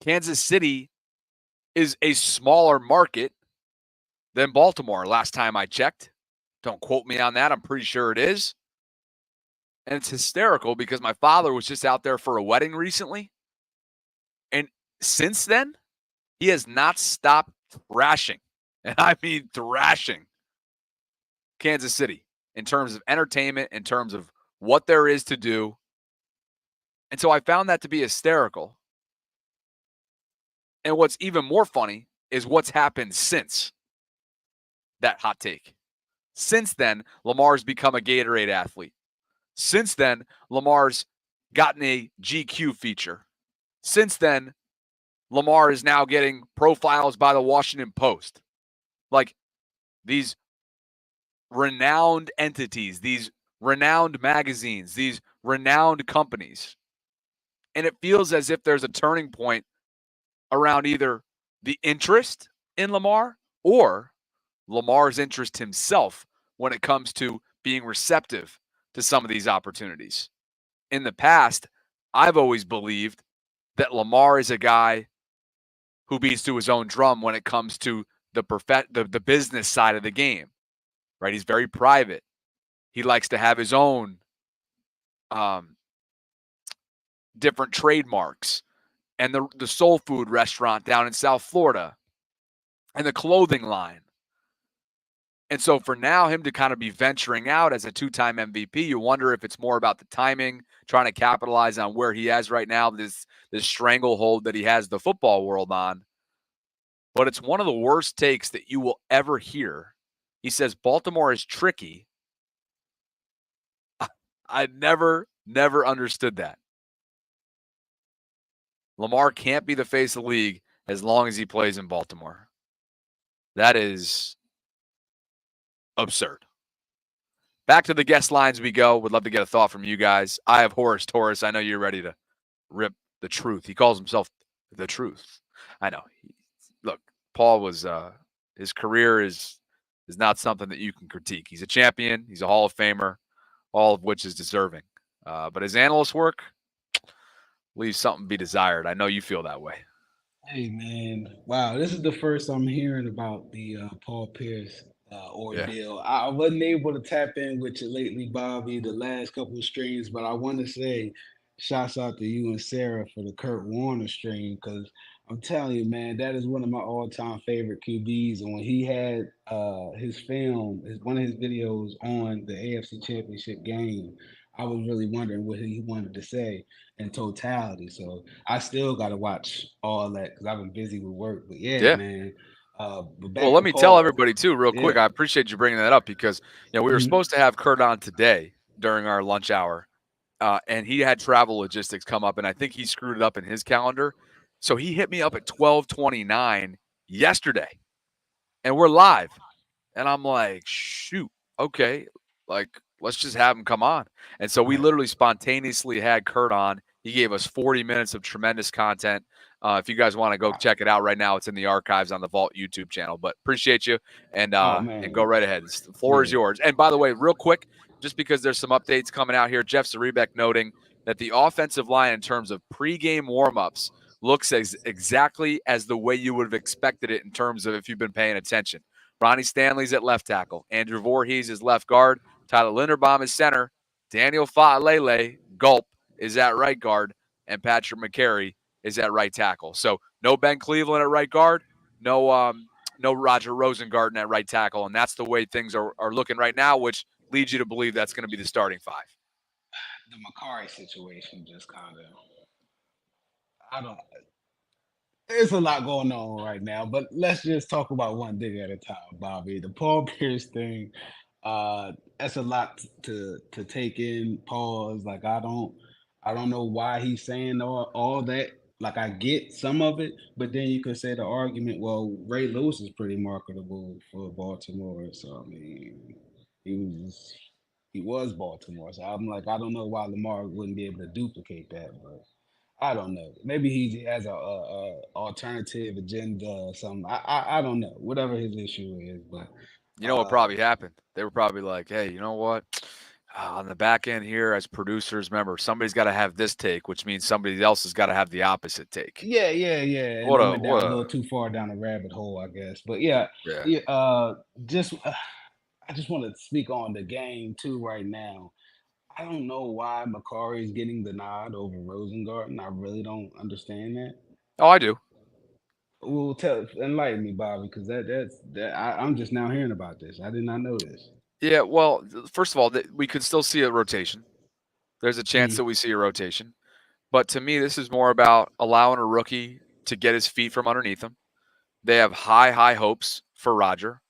Kansas City is a smaller market than Baltimore, last time I checked. Don't quote me on that. I'm pretty sure it is. And it's hysterical because my father was just out there for a wedding recently. And since then, he has not stopped thrashing. And I mean thrashing Kansas City in terms of entertainment, in terms of what there is to do. And so I found that to be hysterical. And what's even more funny is what's happened since that hot take. Since then, Lamar's become a Gatorade athlete. Since then, Lamar's gotten a GQ feature. Since then, Lamar is now getting profiles by the Washington Post. Like, these renowned entities, these renowned magazines, these renowned companies. And it feels as if there's a turning point around either the interest in Lamar or Lamar's interest himself when it comes to being receptive to some of these opportunities. In the past, I've always believed that Lamar is a guy who beats to his own drum when it comes to the business side of the game, right? He's very private. He likes to have his own different trademarks and the soul food restaurant down in South Florida and the clothing line. And so for now, him to kind of be venturing out as a two-time MVP, you wonder if it's more about the timing, trying to capitalize on where he has right now, this stranglehold that he has the football world on. But it's one of the worst takes that you will ever hear. He says Baltimore is tricky. I never understood that. Lamar can't be the face of the league as long as he plays in Baltimore. That is absurd. Back to the guest lines we go. Would love to get a thought from you guys. I have Horace Torres. I know you're ready to rip the truth. He calls himself the truth. I know. Look, Paul was his career is not something that you can critique. He's a champion. He's a Hall of Famer, all of which is deserving. But his analyst work leaves something to be desired. I know you feel that way. Hey, man. Wow, this is the first I'm hearing about the Paul Pierce ordeal. Yeah. I wasn't able to tap in with you lately, Bobby, the last couple of streams, but I want to say shouts out to you and Sarah for the Kurt Warner stream, because I'm telling you, man, that is one of my all-time favorite QBs. And when he had his film, one of his videos on the AFC Championship game, I was really wondering what he wanted to say in totality. So I still got to watch all that because I've been busy with work. But yeah. Man. Well, let me tell everybody too, real quick. I appreciate you bringing that up because we were supposed to have Kurt on today during our lunch hour, and he had travel logistics come up, and I think he screwed it up in his calendar. So he hit me up at 12:29 yesterday, and we're live, and I'm like, shoot, okay, like let's just have him come on. And so we literally spontaneously had Kurt on. He gave us 40 minutes of tremendous content. If you guys want to go check it out right now, it's in the archives on the Vault YouTube channel. But appreciate you, and go right ahead. The floor is yours. And by the way, real quick, just because there's some updates coming out here, Jeff Zarebek noting that the offensive line in terms of pregame warmups looks exactly as the way you would have expected it in terms of if you've been paying attention. Ronnie Stanley's at left tackle. Andrew Voorhees is left guard. Tyler Linderbaum is center. Daniel Fa'alele, gulp, is at right guard. And Patrick McCary is at right tackle. So no Ben Cleveland at right guard. No Roger Rosengarten at right tackle. And that's the way things are looking right now, which leads you to believe that's going to be the starting five. The McCary situation just kind of, there's a lot going on right now, but let's just talk about one thing at a time, Bobby. The Paul Pierce thing, that's a lot to take in. Pause. Like I don't know why he's saying all that. Like I get some of it, but then you could say the argument, well, Ray Lewis is pretty marketable for Baltimore. So I mean, he was Baltimore. So I'm like, I don't know why Lamar wouldn't be able to duplicate that, but I don't know. Maybe he has a alternative agenda or something. I don't know. Whatever his issue is, but you know what probably happened? They were probably like, "Hey, you know what? On the back end here, as producers, remember somebody's got to have this take, which means somebody else has got to have the opposite take." Yeah. And went down a little too far down the rabbit hole, I guess. But I just want to speak on the game too right now. I don't know why McCary is getting the nod over Rosengarten. I really don't understand that. Oh, I do. Well, enlighten me, Bobby, because I'm just now hearing about this. I did not know this. Yeah, well, first of all, we could still see a rotation. There's a chance that we see a rotation. But to me, this is more about allowing a rookie to get his feet from underneath him. They have high hopes for Roger.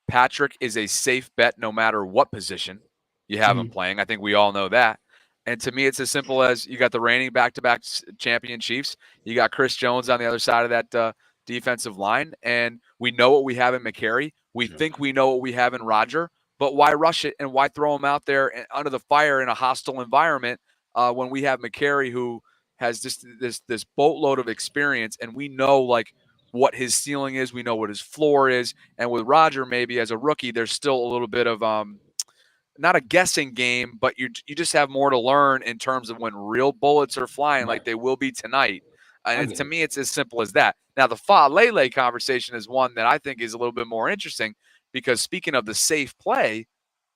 Patrick is a safe bet no matter what position you have him playing. I think we all know that. And to me, it's as simple as you got the reigning back-to-back champion Chiefs. You got Chris Jones on the other side of that defensive line. And we know what we have in McCary. We think we know what we have in Roger. But why rush it and why throw him out there under the fire in a hostile environment when we have McCary, who has just this boatload of experience, and we know like what his ceiling is, we know what his floor is, and with Roger, maybe as a rookie, there's still a little bit of not a guessing game, but you just have more to learn in terms of when real bullets are flying, like they will be tonight. And to me, it's as simple as that. Now, the Fa'alele conversation is one that I think is a little bit more interesting because speaking of the safe play,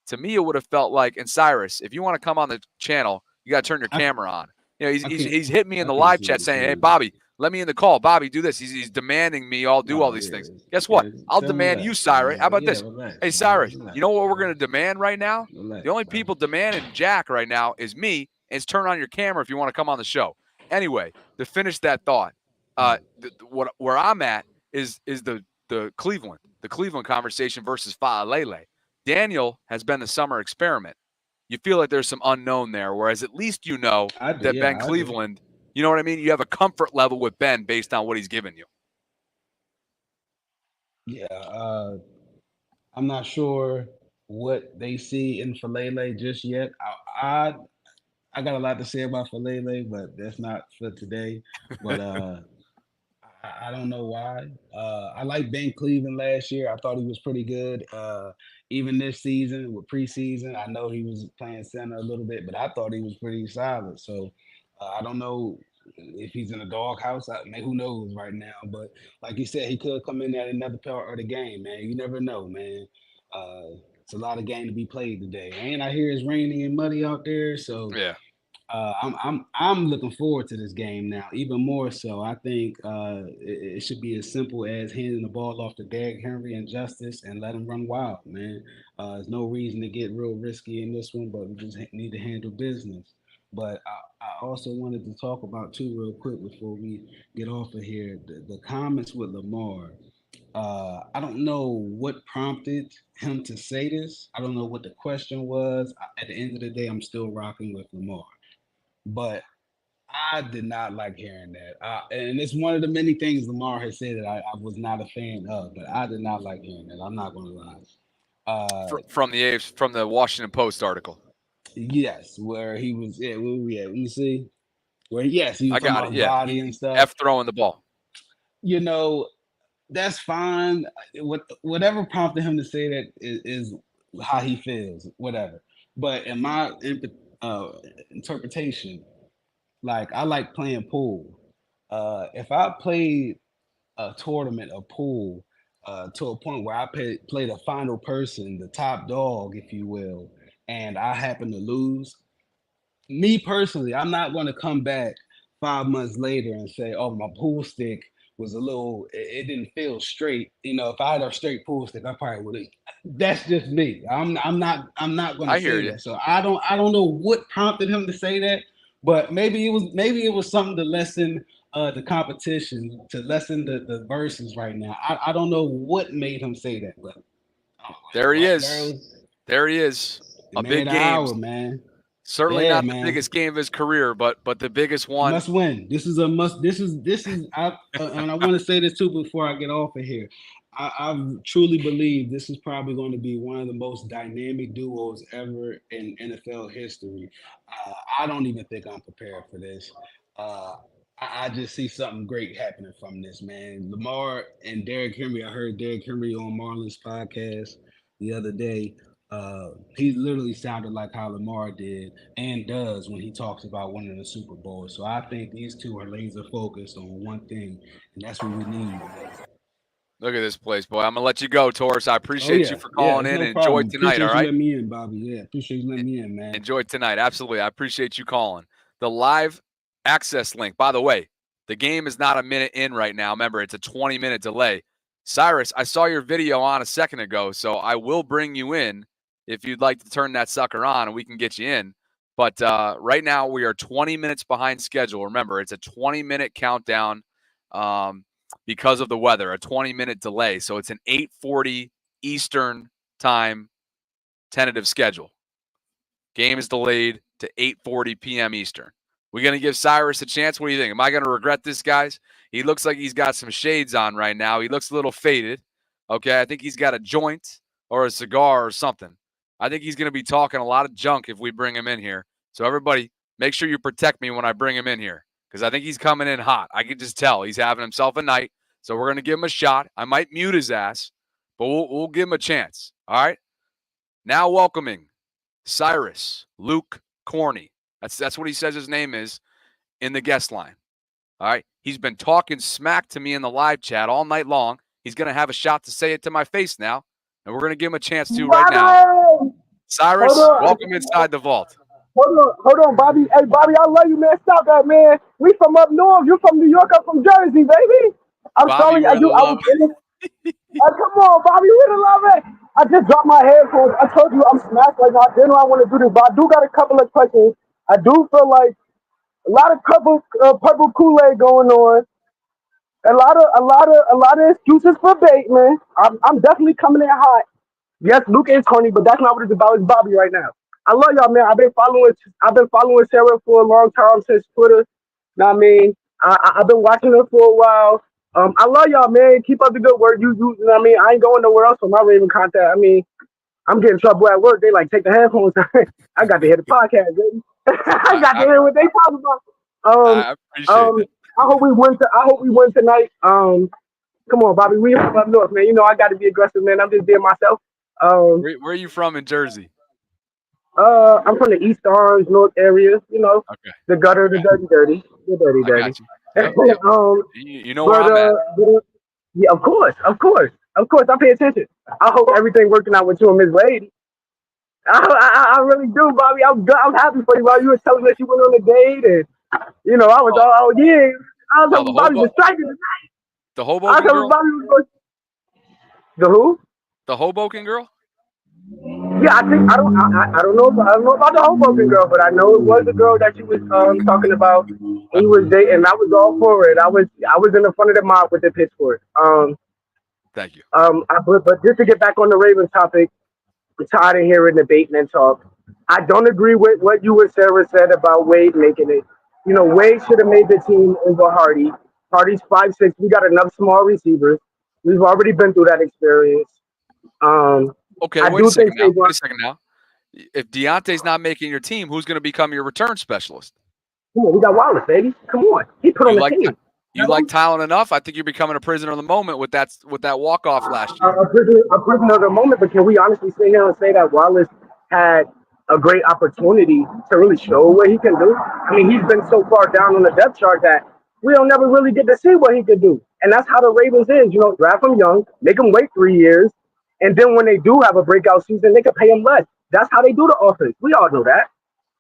to me, it would have felt like, and Cyrus, if you want to come on the channel, you got to turn your camera on. You know, he's hit me in the live chat saying, "Hey, Bobby, let me in the call. Bobby, do this." He's demanding me all do all these things. Guess what? I'll demand you, Cyrus. How about this? Hey, Cyrus, you know what we're going to demand right now? The only people demanding Jack right now is me, and it's turn on your camera if you want to come on the show. Anyway, to finish that thought, where I'm at is the Cleveland conversation versus Fa'alele. Daniel has been the summer experiment. You feel like there's some unknown there, whereas at least you know that Ben Cleveland, you know what I mean? You have a comfort level with Ben based on what he's given you. Yeah, I'm not sure what they see in Falele just yet. I got a lot to say about Falele, but that's not for today. But I don't know why. I like Ben Cleveland last year. I thought he was pretty good. Even this season with preseason, I know he was playing center a little bit, but I thought he was pretty solid. So I don't know if he's in a doghouse. Who knows right now? But like you said, he could come in at another part of the game, man. You never know, man. It's a lot of game to be played today, and I hear it's raining and muddy out there. So yeah. I'm looking forward to this game now, even more so. I think it should be as simple as handing the ball off to Derrick Henry and Justice and let him run wild, man. There's no reason to get real risky in this one, but we just need to handle business. But I also wanted to talk about too, real quick, before we get off of here, the comments with Lamar. I don't know what prompted him to say this. I don't know what the question was. At the end of the day, I'm still rocking with Lamar. But I did not like hearing that. And it's one of the many things Lamar has said that I was not a fan of, but I did not like hearing that. I'm not going to lie. From the Washington Post article. Yes, where he was, where we at? Let me see. Where, yes, he was talking about his body and stuff. F throwing the ball. You know, that's fine. Whatever prompted him to say that is how he feels, whatever. But in my interpretation, like I like playing pool. If I played a tournament of pool to a point where I play the final person, the top dog, if you will, and I happen to lose, me personally, I'm not going to come back 5 months later and say, "Oh, my pool stick was a little, it didn't feel straight." You know, if I had a straight pool stick, I probably would have. That's just me. I'm not going to say that. So I don't know what prompted him to say that, but maybe it was something to lessen the competition, to lessen the verses right now. I don't know what made him say that, but there he is. There he is. A big game, man. Certainly not the biggest game of his career, but the biggest one. Must win. This is a must. This is. And I want to say this too before I get off of here. I truly believe this is probably going to be one of the most dynamic duos ever in NFL history. I don't even think I'm prepared for this. I just see something great happening from this, man. Lamar and Derrick Henry. I heard Derrick Henry on Marlon's podcast the other day. He literally sounded like how Lamar did and does when he talks about winning the Super Bowl. So I think these two are laser focused on one thing, and that's what we need. Look at this place, boy. I'm gonna let you go, Taurus. I appreciate you for calling in. And enjoy tonight, all right? Appreciate you letting me in, Bobby. Yeah, appreciate you letting me in, man. Enjoy tonight. Absolutely. I appreciate you calling. The live access link, by the way, the game is not a minute in right now. Remember, it's a 20-minute delay. Cyrus, I saw your video on a second ago, so I will bring you in if you'd like to turn that sucker on and we can get you in. But right now we are 20 minutes behind schedule. Remember, it's a 20-minute countdown because of the weather, a 20-minute delay. So it's an 8:40 Eastern time tentative schedule. Game is delayed to 8:40 p.m. Eastern. We're going to give Cyrus a chance. What do you think? Am I going to regret this, guys? He looks like he's got some shades on right now. He looks a little faded. Okay, I think he's got a joint or a cigar or something. I think he's going to be talking a lot of junk if we bring him in here. So everybody, make sure you protect me when I bring him in here because I think he's coming in hot. I can just tell he's having himself a night. So we're going to give him a shot. I might mute his ass, but we'll give him a chance. All right? Now welcoming Cyrus Luke Corney. That's what he says his name is in the guest line. All right? He's been talking smack to me in the live chat all night long. He's going to have a shot to say it to my face now. And we're going to give him a chance to right now. Cyrus, welcome inside the vault. Hold on, Bobby. Hey, Bobby, I love you, man. Stop that, man. We from up north. You from New York. I'm from Jersey, baby. I'm Bobby, sorry. where the I was love? in it. Come on, Bobby. Where the love at? I just dropped my headphones. I told you I'm smashed right now. I didn't know I want to do this, but I do got a couple of questions. I do feel like a lot of purple Kool-Aid going on. A lot of excuses for Bateman. I'm definitely coming in hot. Yes, Luke is corny, but that's not what it's about. It's Bobby right now. I love y'all, man. I've been following Sarah for a long time since Twitter. Know what I mean? I've been watching her for a while. I love y'all, man. Keep up the good work. You know what I mean? I ain't going nowhere else for my Raven contact. I mean, I'm getting in trouble at work. They like take the headphones. I got to hear the podcast, baby. I got to hear what they talk about. I appreciate that. I hope we win. I hope we win tonight. Come on, Bobby. We from up north, man. You know I got to be aggressive, man. I'm just being myself. Where are you from in Jersey? I'm from the East Orange, North area. You know, Okay. the gutter, the dirty, the dirty, I dirty. got you. Yep. You know where I'm at. Yeah, of course. I pay attention. I hope everything working out with you and Miss Lady. I really do, Bobby. I'm happy for you. While you were telling us you went on a date, and you know, I was all yeah. I was Oh, hoping Bobby was striking tonight. the I was Hoboken hoping girl? Bobby was going. The who? The Hoboken girl? Yeah, I don't know about the Hoboken girl, but I know it was the girl that you was talking about. He was dating. And I was all for it. I was in the front of the mob with the pitchfork. Thank you. But just to get back on the Ravens topic, I'm tired of hearing the Bateman talk. I don't agree with what you and Sarah said about Wade making it. You know, Wade should have made the team over Hardy. Hardy's 5'6". We got enough small receivers. We've already been through that experience. Okay, I wait a do think second now. Wait a second now. If Deontay's not making your team, who's going to become your return specialist? Come on, we got Wallace, baby. Come on, he put on the team. You like Tylen enough? I think you're becoming a prisoner of the moment with that walk off last year. A prisoner of the moment, but can we honestly sit here and say that Wallace had a great opportunity to really show what he can do? I mean, he's been so far down on the depth chart that we don't never really get to see what he could do. And that's how the Ravens is. You know, draft him young, make him wait 3 years, and then when they do have a breakout season, they can pay him less. That's how they do the offense. We all know that.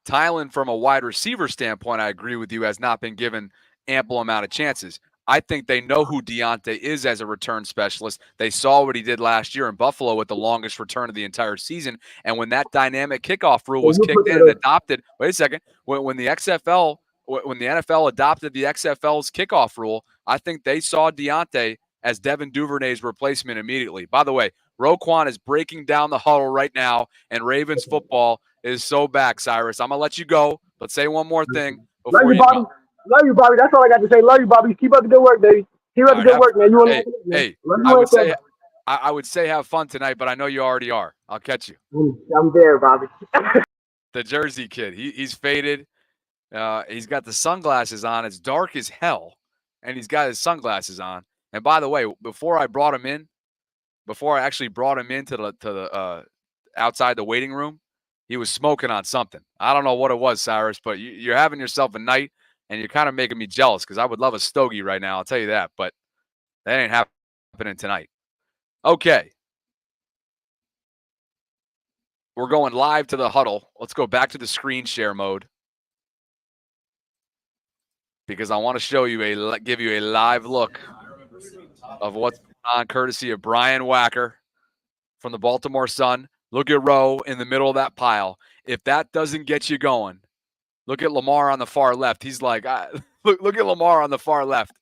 Tylen, from a wide receiver standpoint, I agree with you, has not been given ample amount of chances. I think they know who Deontay is as a return specialist. They saw what he did last year in Buffalo with the longest return of the entire season. And when that dynamic kickoff rule was kicked in and adopted, wait a second, when the NFL adopted the XFL's kickoff rule, I think they saw Deontay as Devin Duvernay's replacement immediately. By the way, Roquan is breaking down the huddle right now, and Ravens football is so back, Cyrus. I'm going to let you go, but say one more thing before you go. Love you, Bobby. That's all I got to say. Love you, Bobby. Keep up the good work, baby. Keep up the good work, man. You I would say have fun tonight, but I know you already are. I'll catch you. I'm there, Bobby. The Jersey kid. He's faded. He's got the sunglasses on. It's dark as hell, and he's got his sunglasses on. And by the way, before I actually brought him into the outside the waiting room, he was smoking on something. I don't know what it was, Cyrus, but you're having yourself a night. And you're kind of making me jealous because I would love a stogie right now. I'll tell you that. But that ain't happening tonight. Okay. We're going live to the huddle. Let's go back to the screen share mode because I want to give you a live look of what's going on courtesy of Brian Wacker from the Baltimore Sun. Look at Rowe in the middle of that pile. If that doesn't get you going, look at Lamar on the far left. He's like, look at Lamar on the far left.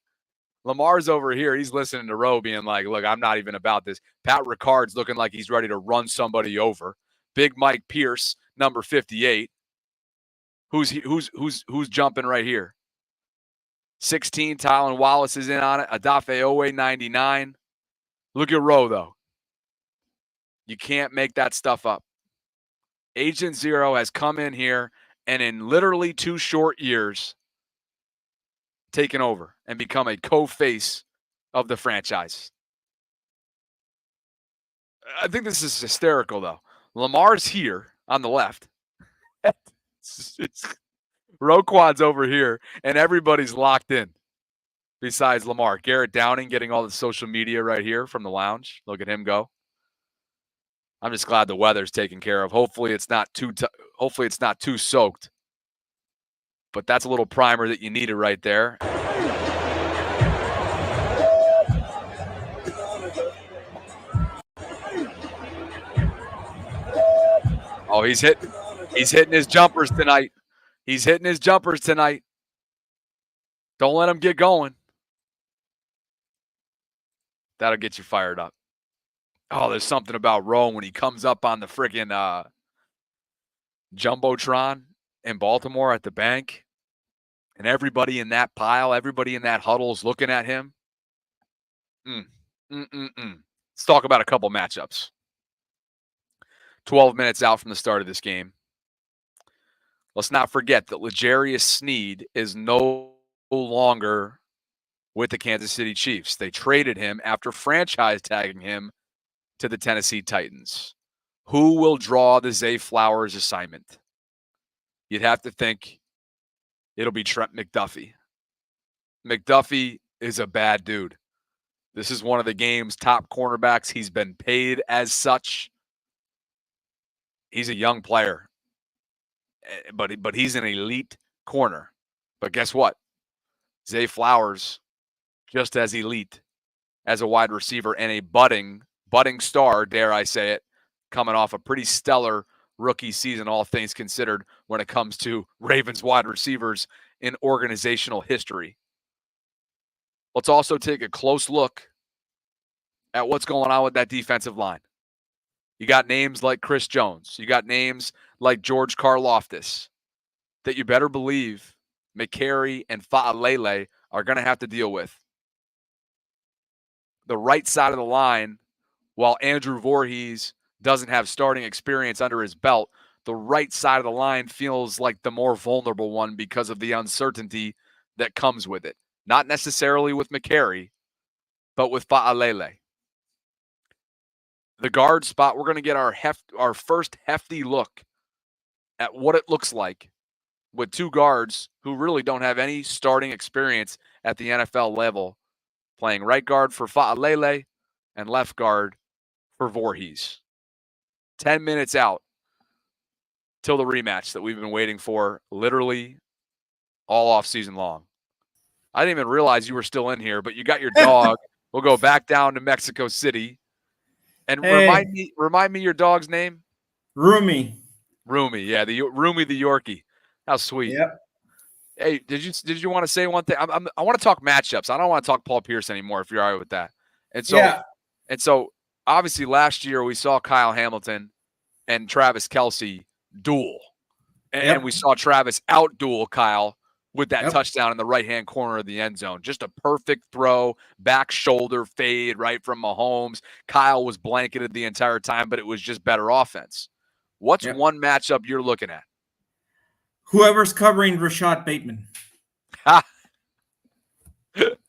Lamar's over here. He's listening to Rowe being like, look, I'm not even about this. Pat Ricard's looking like he's ready to run somebody over. Big Mike Pierce, number 58. Who's jumping right here? 16, Tylen Wallace is in on it. Adafe Owe, 99. Look at Rowe, though. You can't make that stuff up. Agent Zero has come in here and in literally 2 short years taken over and become a co-face of the franchise. I think this is hysterical, though. Lamar's here on the left. Roquan's over here, and everybody's locked in besides Lamar. Garrett Downing getting all the social media right here from the lounge. Look at him go. I'm just glad the weather's taken care of. Hopefully it's not too Hopefully it's not too soaked. But that's a little primer that you needed right there. Oh, he's hitting his jumpers tonight. He's hitting his jumpers tonight. Don't let him get going. That'll get you fired up. Oh, there's something about Rome when he comes up on the friggin' Jumbotron in Baltimore at the bank, and everybody in that pile, everybody in that huddle is looking at him. Let's talk about a couple matchups. 12 minutes out from the start of this game. Let's not forget that L'Jarius Sneed is no longer with the Kansas City Chiefs. They traded him after franchise tagging him to the Tennessee Titans. Who will draw the Zay Flowers assignment? You'd have to think it'll be Trent McDuffie. McDuffie is a bad dude. This is one of the game's top cornerbacks. He's been paid as such. He's a young player, but he's an elite corner. But guess what? Zay Flowers, just as elite as a wide receiver and a budding star, dare I say it, coming off a pretty stellar rookie season, all things considered, when it comes to Ravens wide receivers in organizational history. Let's also take a close look at what's going on with that defensive line. You got names like Chris Jones. You got names like George Karlaftis that you better believe McCary and Fa'alele are going to have to deal with. The right side of the line, while Andrew Voorhees doesn't have starting experience under his belt, the right side of the line feels like the more vulnerable one because of the uncertainty that comes with it. Not necessarily with McCary, but with Fa'alele. The guard spot, we're going to get our first hefty look at what it looks like with two guards who really don't have any starting experience at the NFL level, playing right guard for Fa'alele and left guard for Voorhees. 10 minutes out till the rematch that we've been waiting for literally all off season long. I didn't even realize you were still in here, but you got your dog. We'll go back down to Mexico City. And remind me your dog's name? Rumi. Rumi, yeah, Rumi the Yorkie. How sweet. Yep. Hey, did you want to say one thing? I want to talk matchups. I don't want to talk Paul Pierce anymore if you're all right with that. And so obviously last year we saw Kyle Hamilton and Travis Kelce duel. And we saw Travis out-duel Kyle with that touchdown in the right-hand corner of the end zone. Just a perfect throw, back shoulder fade right from Mahomes. Kyle was blanketed the entire time, but it was just better offense. What's one matchup you're looking at? Whoever's covering Rashad Bateman.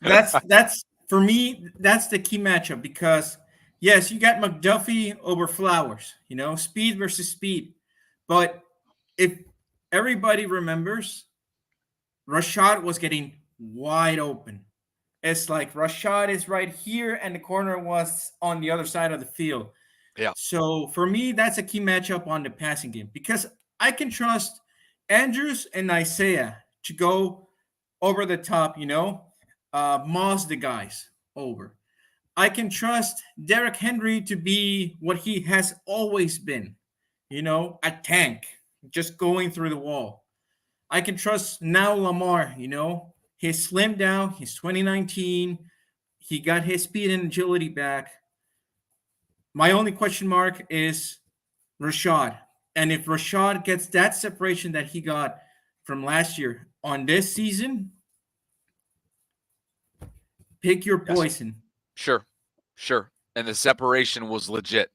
That's for me, that's the key matchup because, yes, you got McDuffie over Flowers, speed versus speed. But if everybody remembers, Rashad was getting wide open. It's like Rashad is right here and the corner was on the other side of the field. Yeah. So for me, that's a key matchup on the passing game because I can trust Andrews and Isaiah to go over the top, moss the guys over. I can trust Derrick Henry to be what he has always been, a tank, just going through the wall. I can trust now Lamar, he's slimmed down. He's 2019. He got his speed and agility back. My only question mark is Rashad. And if Rashad gets that separation that he got from last year on this season, pick your poison. Sure. And the separation was legit,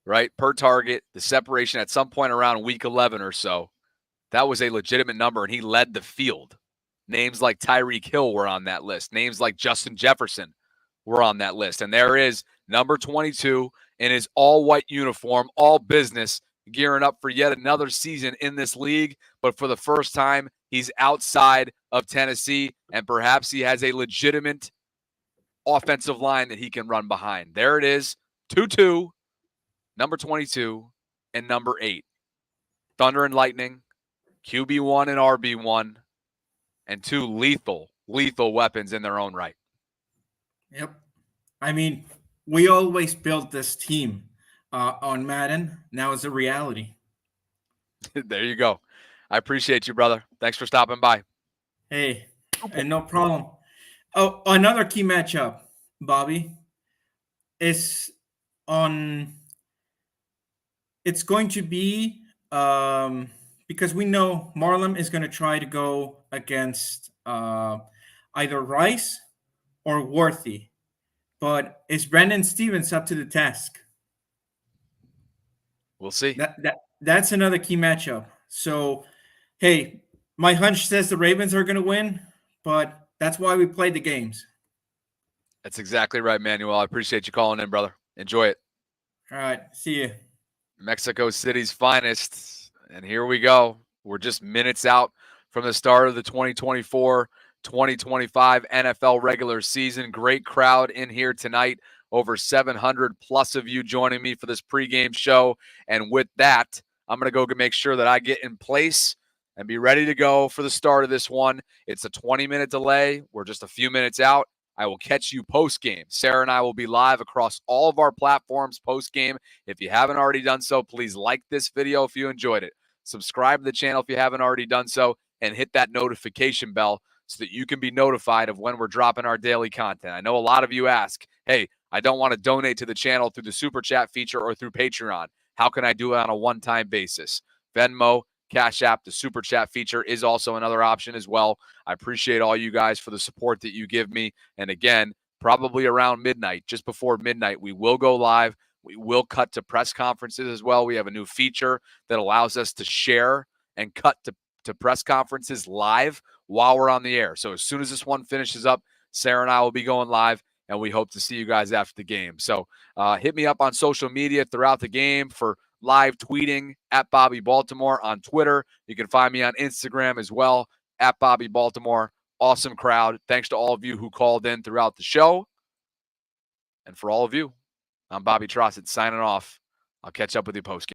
right? Per target, the separation at some point around week 11 or so, that was a legitimate number, and he led the field. Names like Tyreek Hill were on that list. Names like Justin Jefferson were on that list. And there is number 22 in his all-white uniform, all business, gearing up for yet another season in this league. But for the first time, he's outside of Tennessee, and perhaps he has a legitimate offensive line that he can run behind. There it is, 2-2, number 22, and number 8. Thunder and Lightning, QB1 and RB1, and 2 lethal weapons in their own right. Yep. I mean, we always built this team on Madden. Now it's a reality. There you go. I appreciate you, brother. Thanks for stopping by. Hey, and no problem. Oh, another key matchup, Bobby, is on. It's going to be because we know Marlon is going to try to go against either Rice or Worthy. But is Brandon Stevens up to the task? We'll see. That's another key matchup. So, hey, my hunch says the Ravens are going to win, but that's why we played the games. That's exactly right, Manuel. I appreciate you calling in, brother. Enjoy it. All right. See you. Mexico City's finest. And here we go. We're just minutes out from the start of the 2024-2025 NFL regular season. Great crowd in here tonight. Over 700 plus of you joining me for this pregame show. And with that, I'm going to go make sure that I get in place and be ready to go for the start of this one. It's a 20-minute delay. We're just a few minutes out. I will catch you post-game. Sarah and I will be live across all of our platforms post-game. If you haven't already done so, please like this video if you enjoyed it. Subscribe to the channel if you haven't already done so, and hit that notification bell so that you can be notified of when we're dropping our daily content. I know a lot of you ask, hey, I don't want to donate to the channel through the Super Chat feature or through Patreon. How can I do it on a one-time basis? Venmo, Cash App, the Super Chat feature is also another option as well. I appreciate all you guys for the support that you give me. And again, probably around midnight, just before midnight, we will go live. We will cut to press conferences as well. We have a new feature that allows us to share and cut to press conferences live while we're on the air. So as soon as this one finishes up, Sarah and I will be going live, and we hope to see you guys after the game. So hit me up on social media throughout the game for live tweeting at Bobby Baltimore on Twitter. You can find me on Instagram as well at Bobby Baltimore. Awesome crowd. Thanks to all of you who called in throughout the show. And for all of you, I'm Bobby Trosset signing off. I'll catch up with you post-game.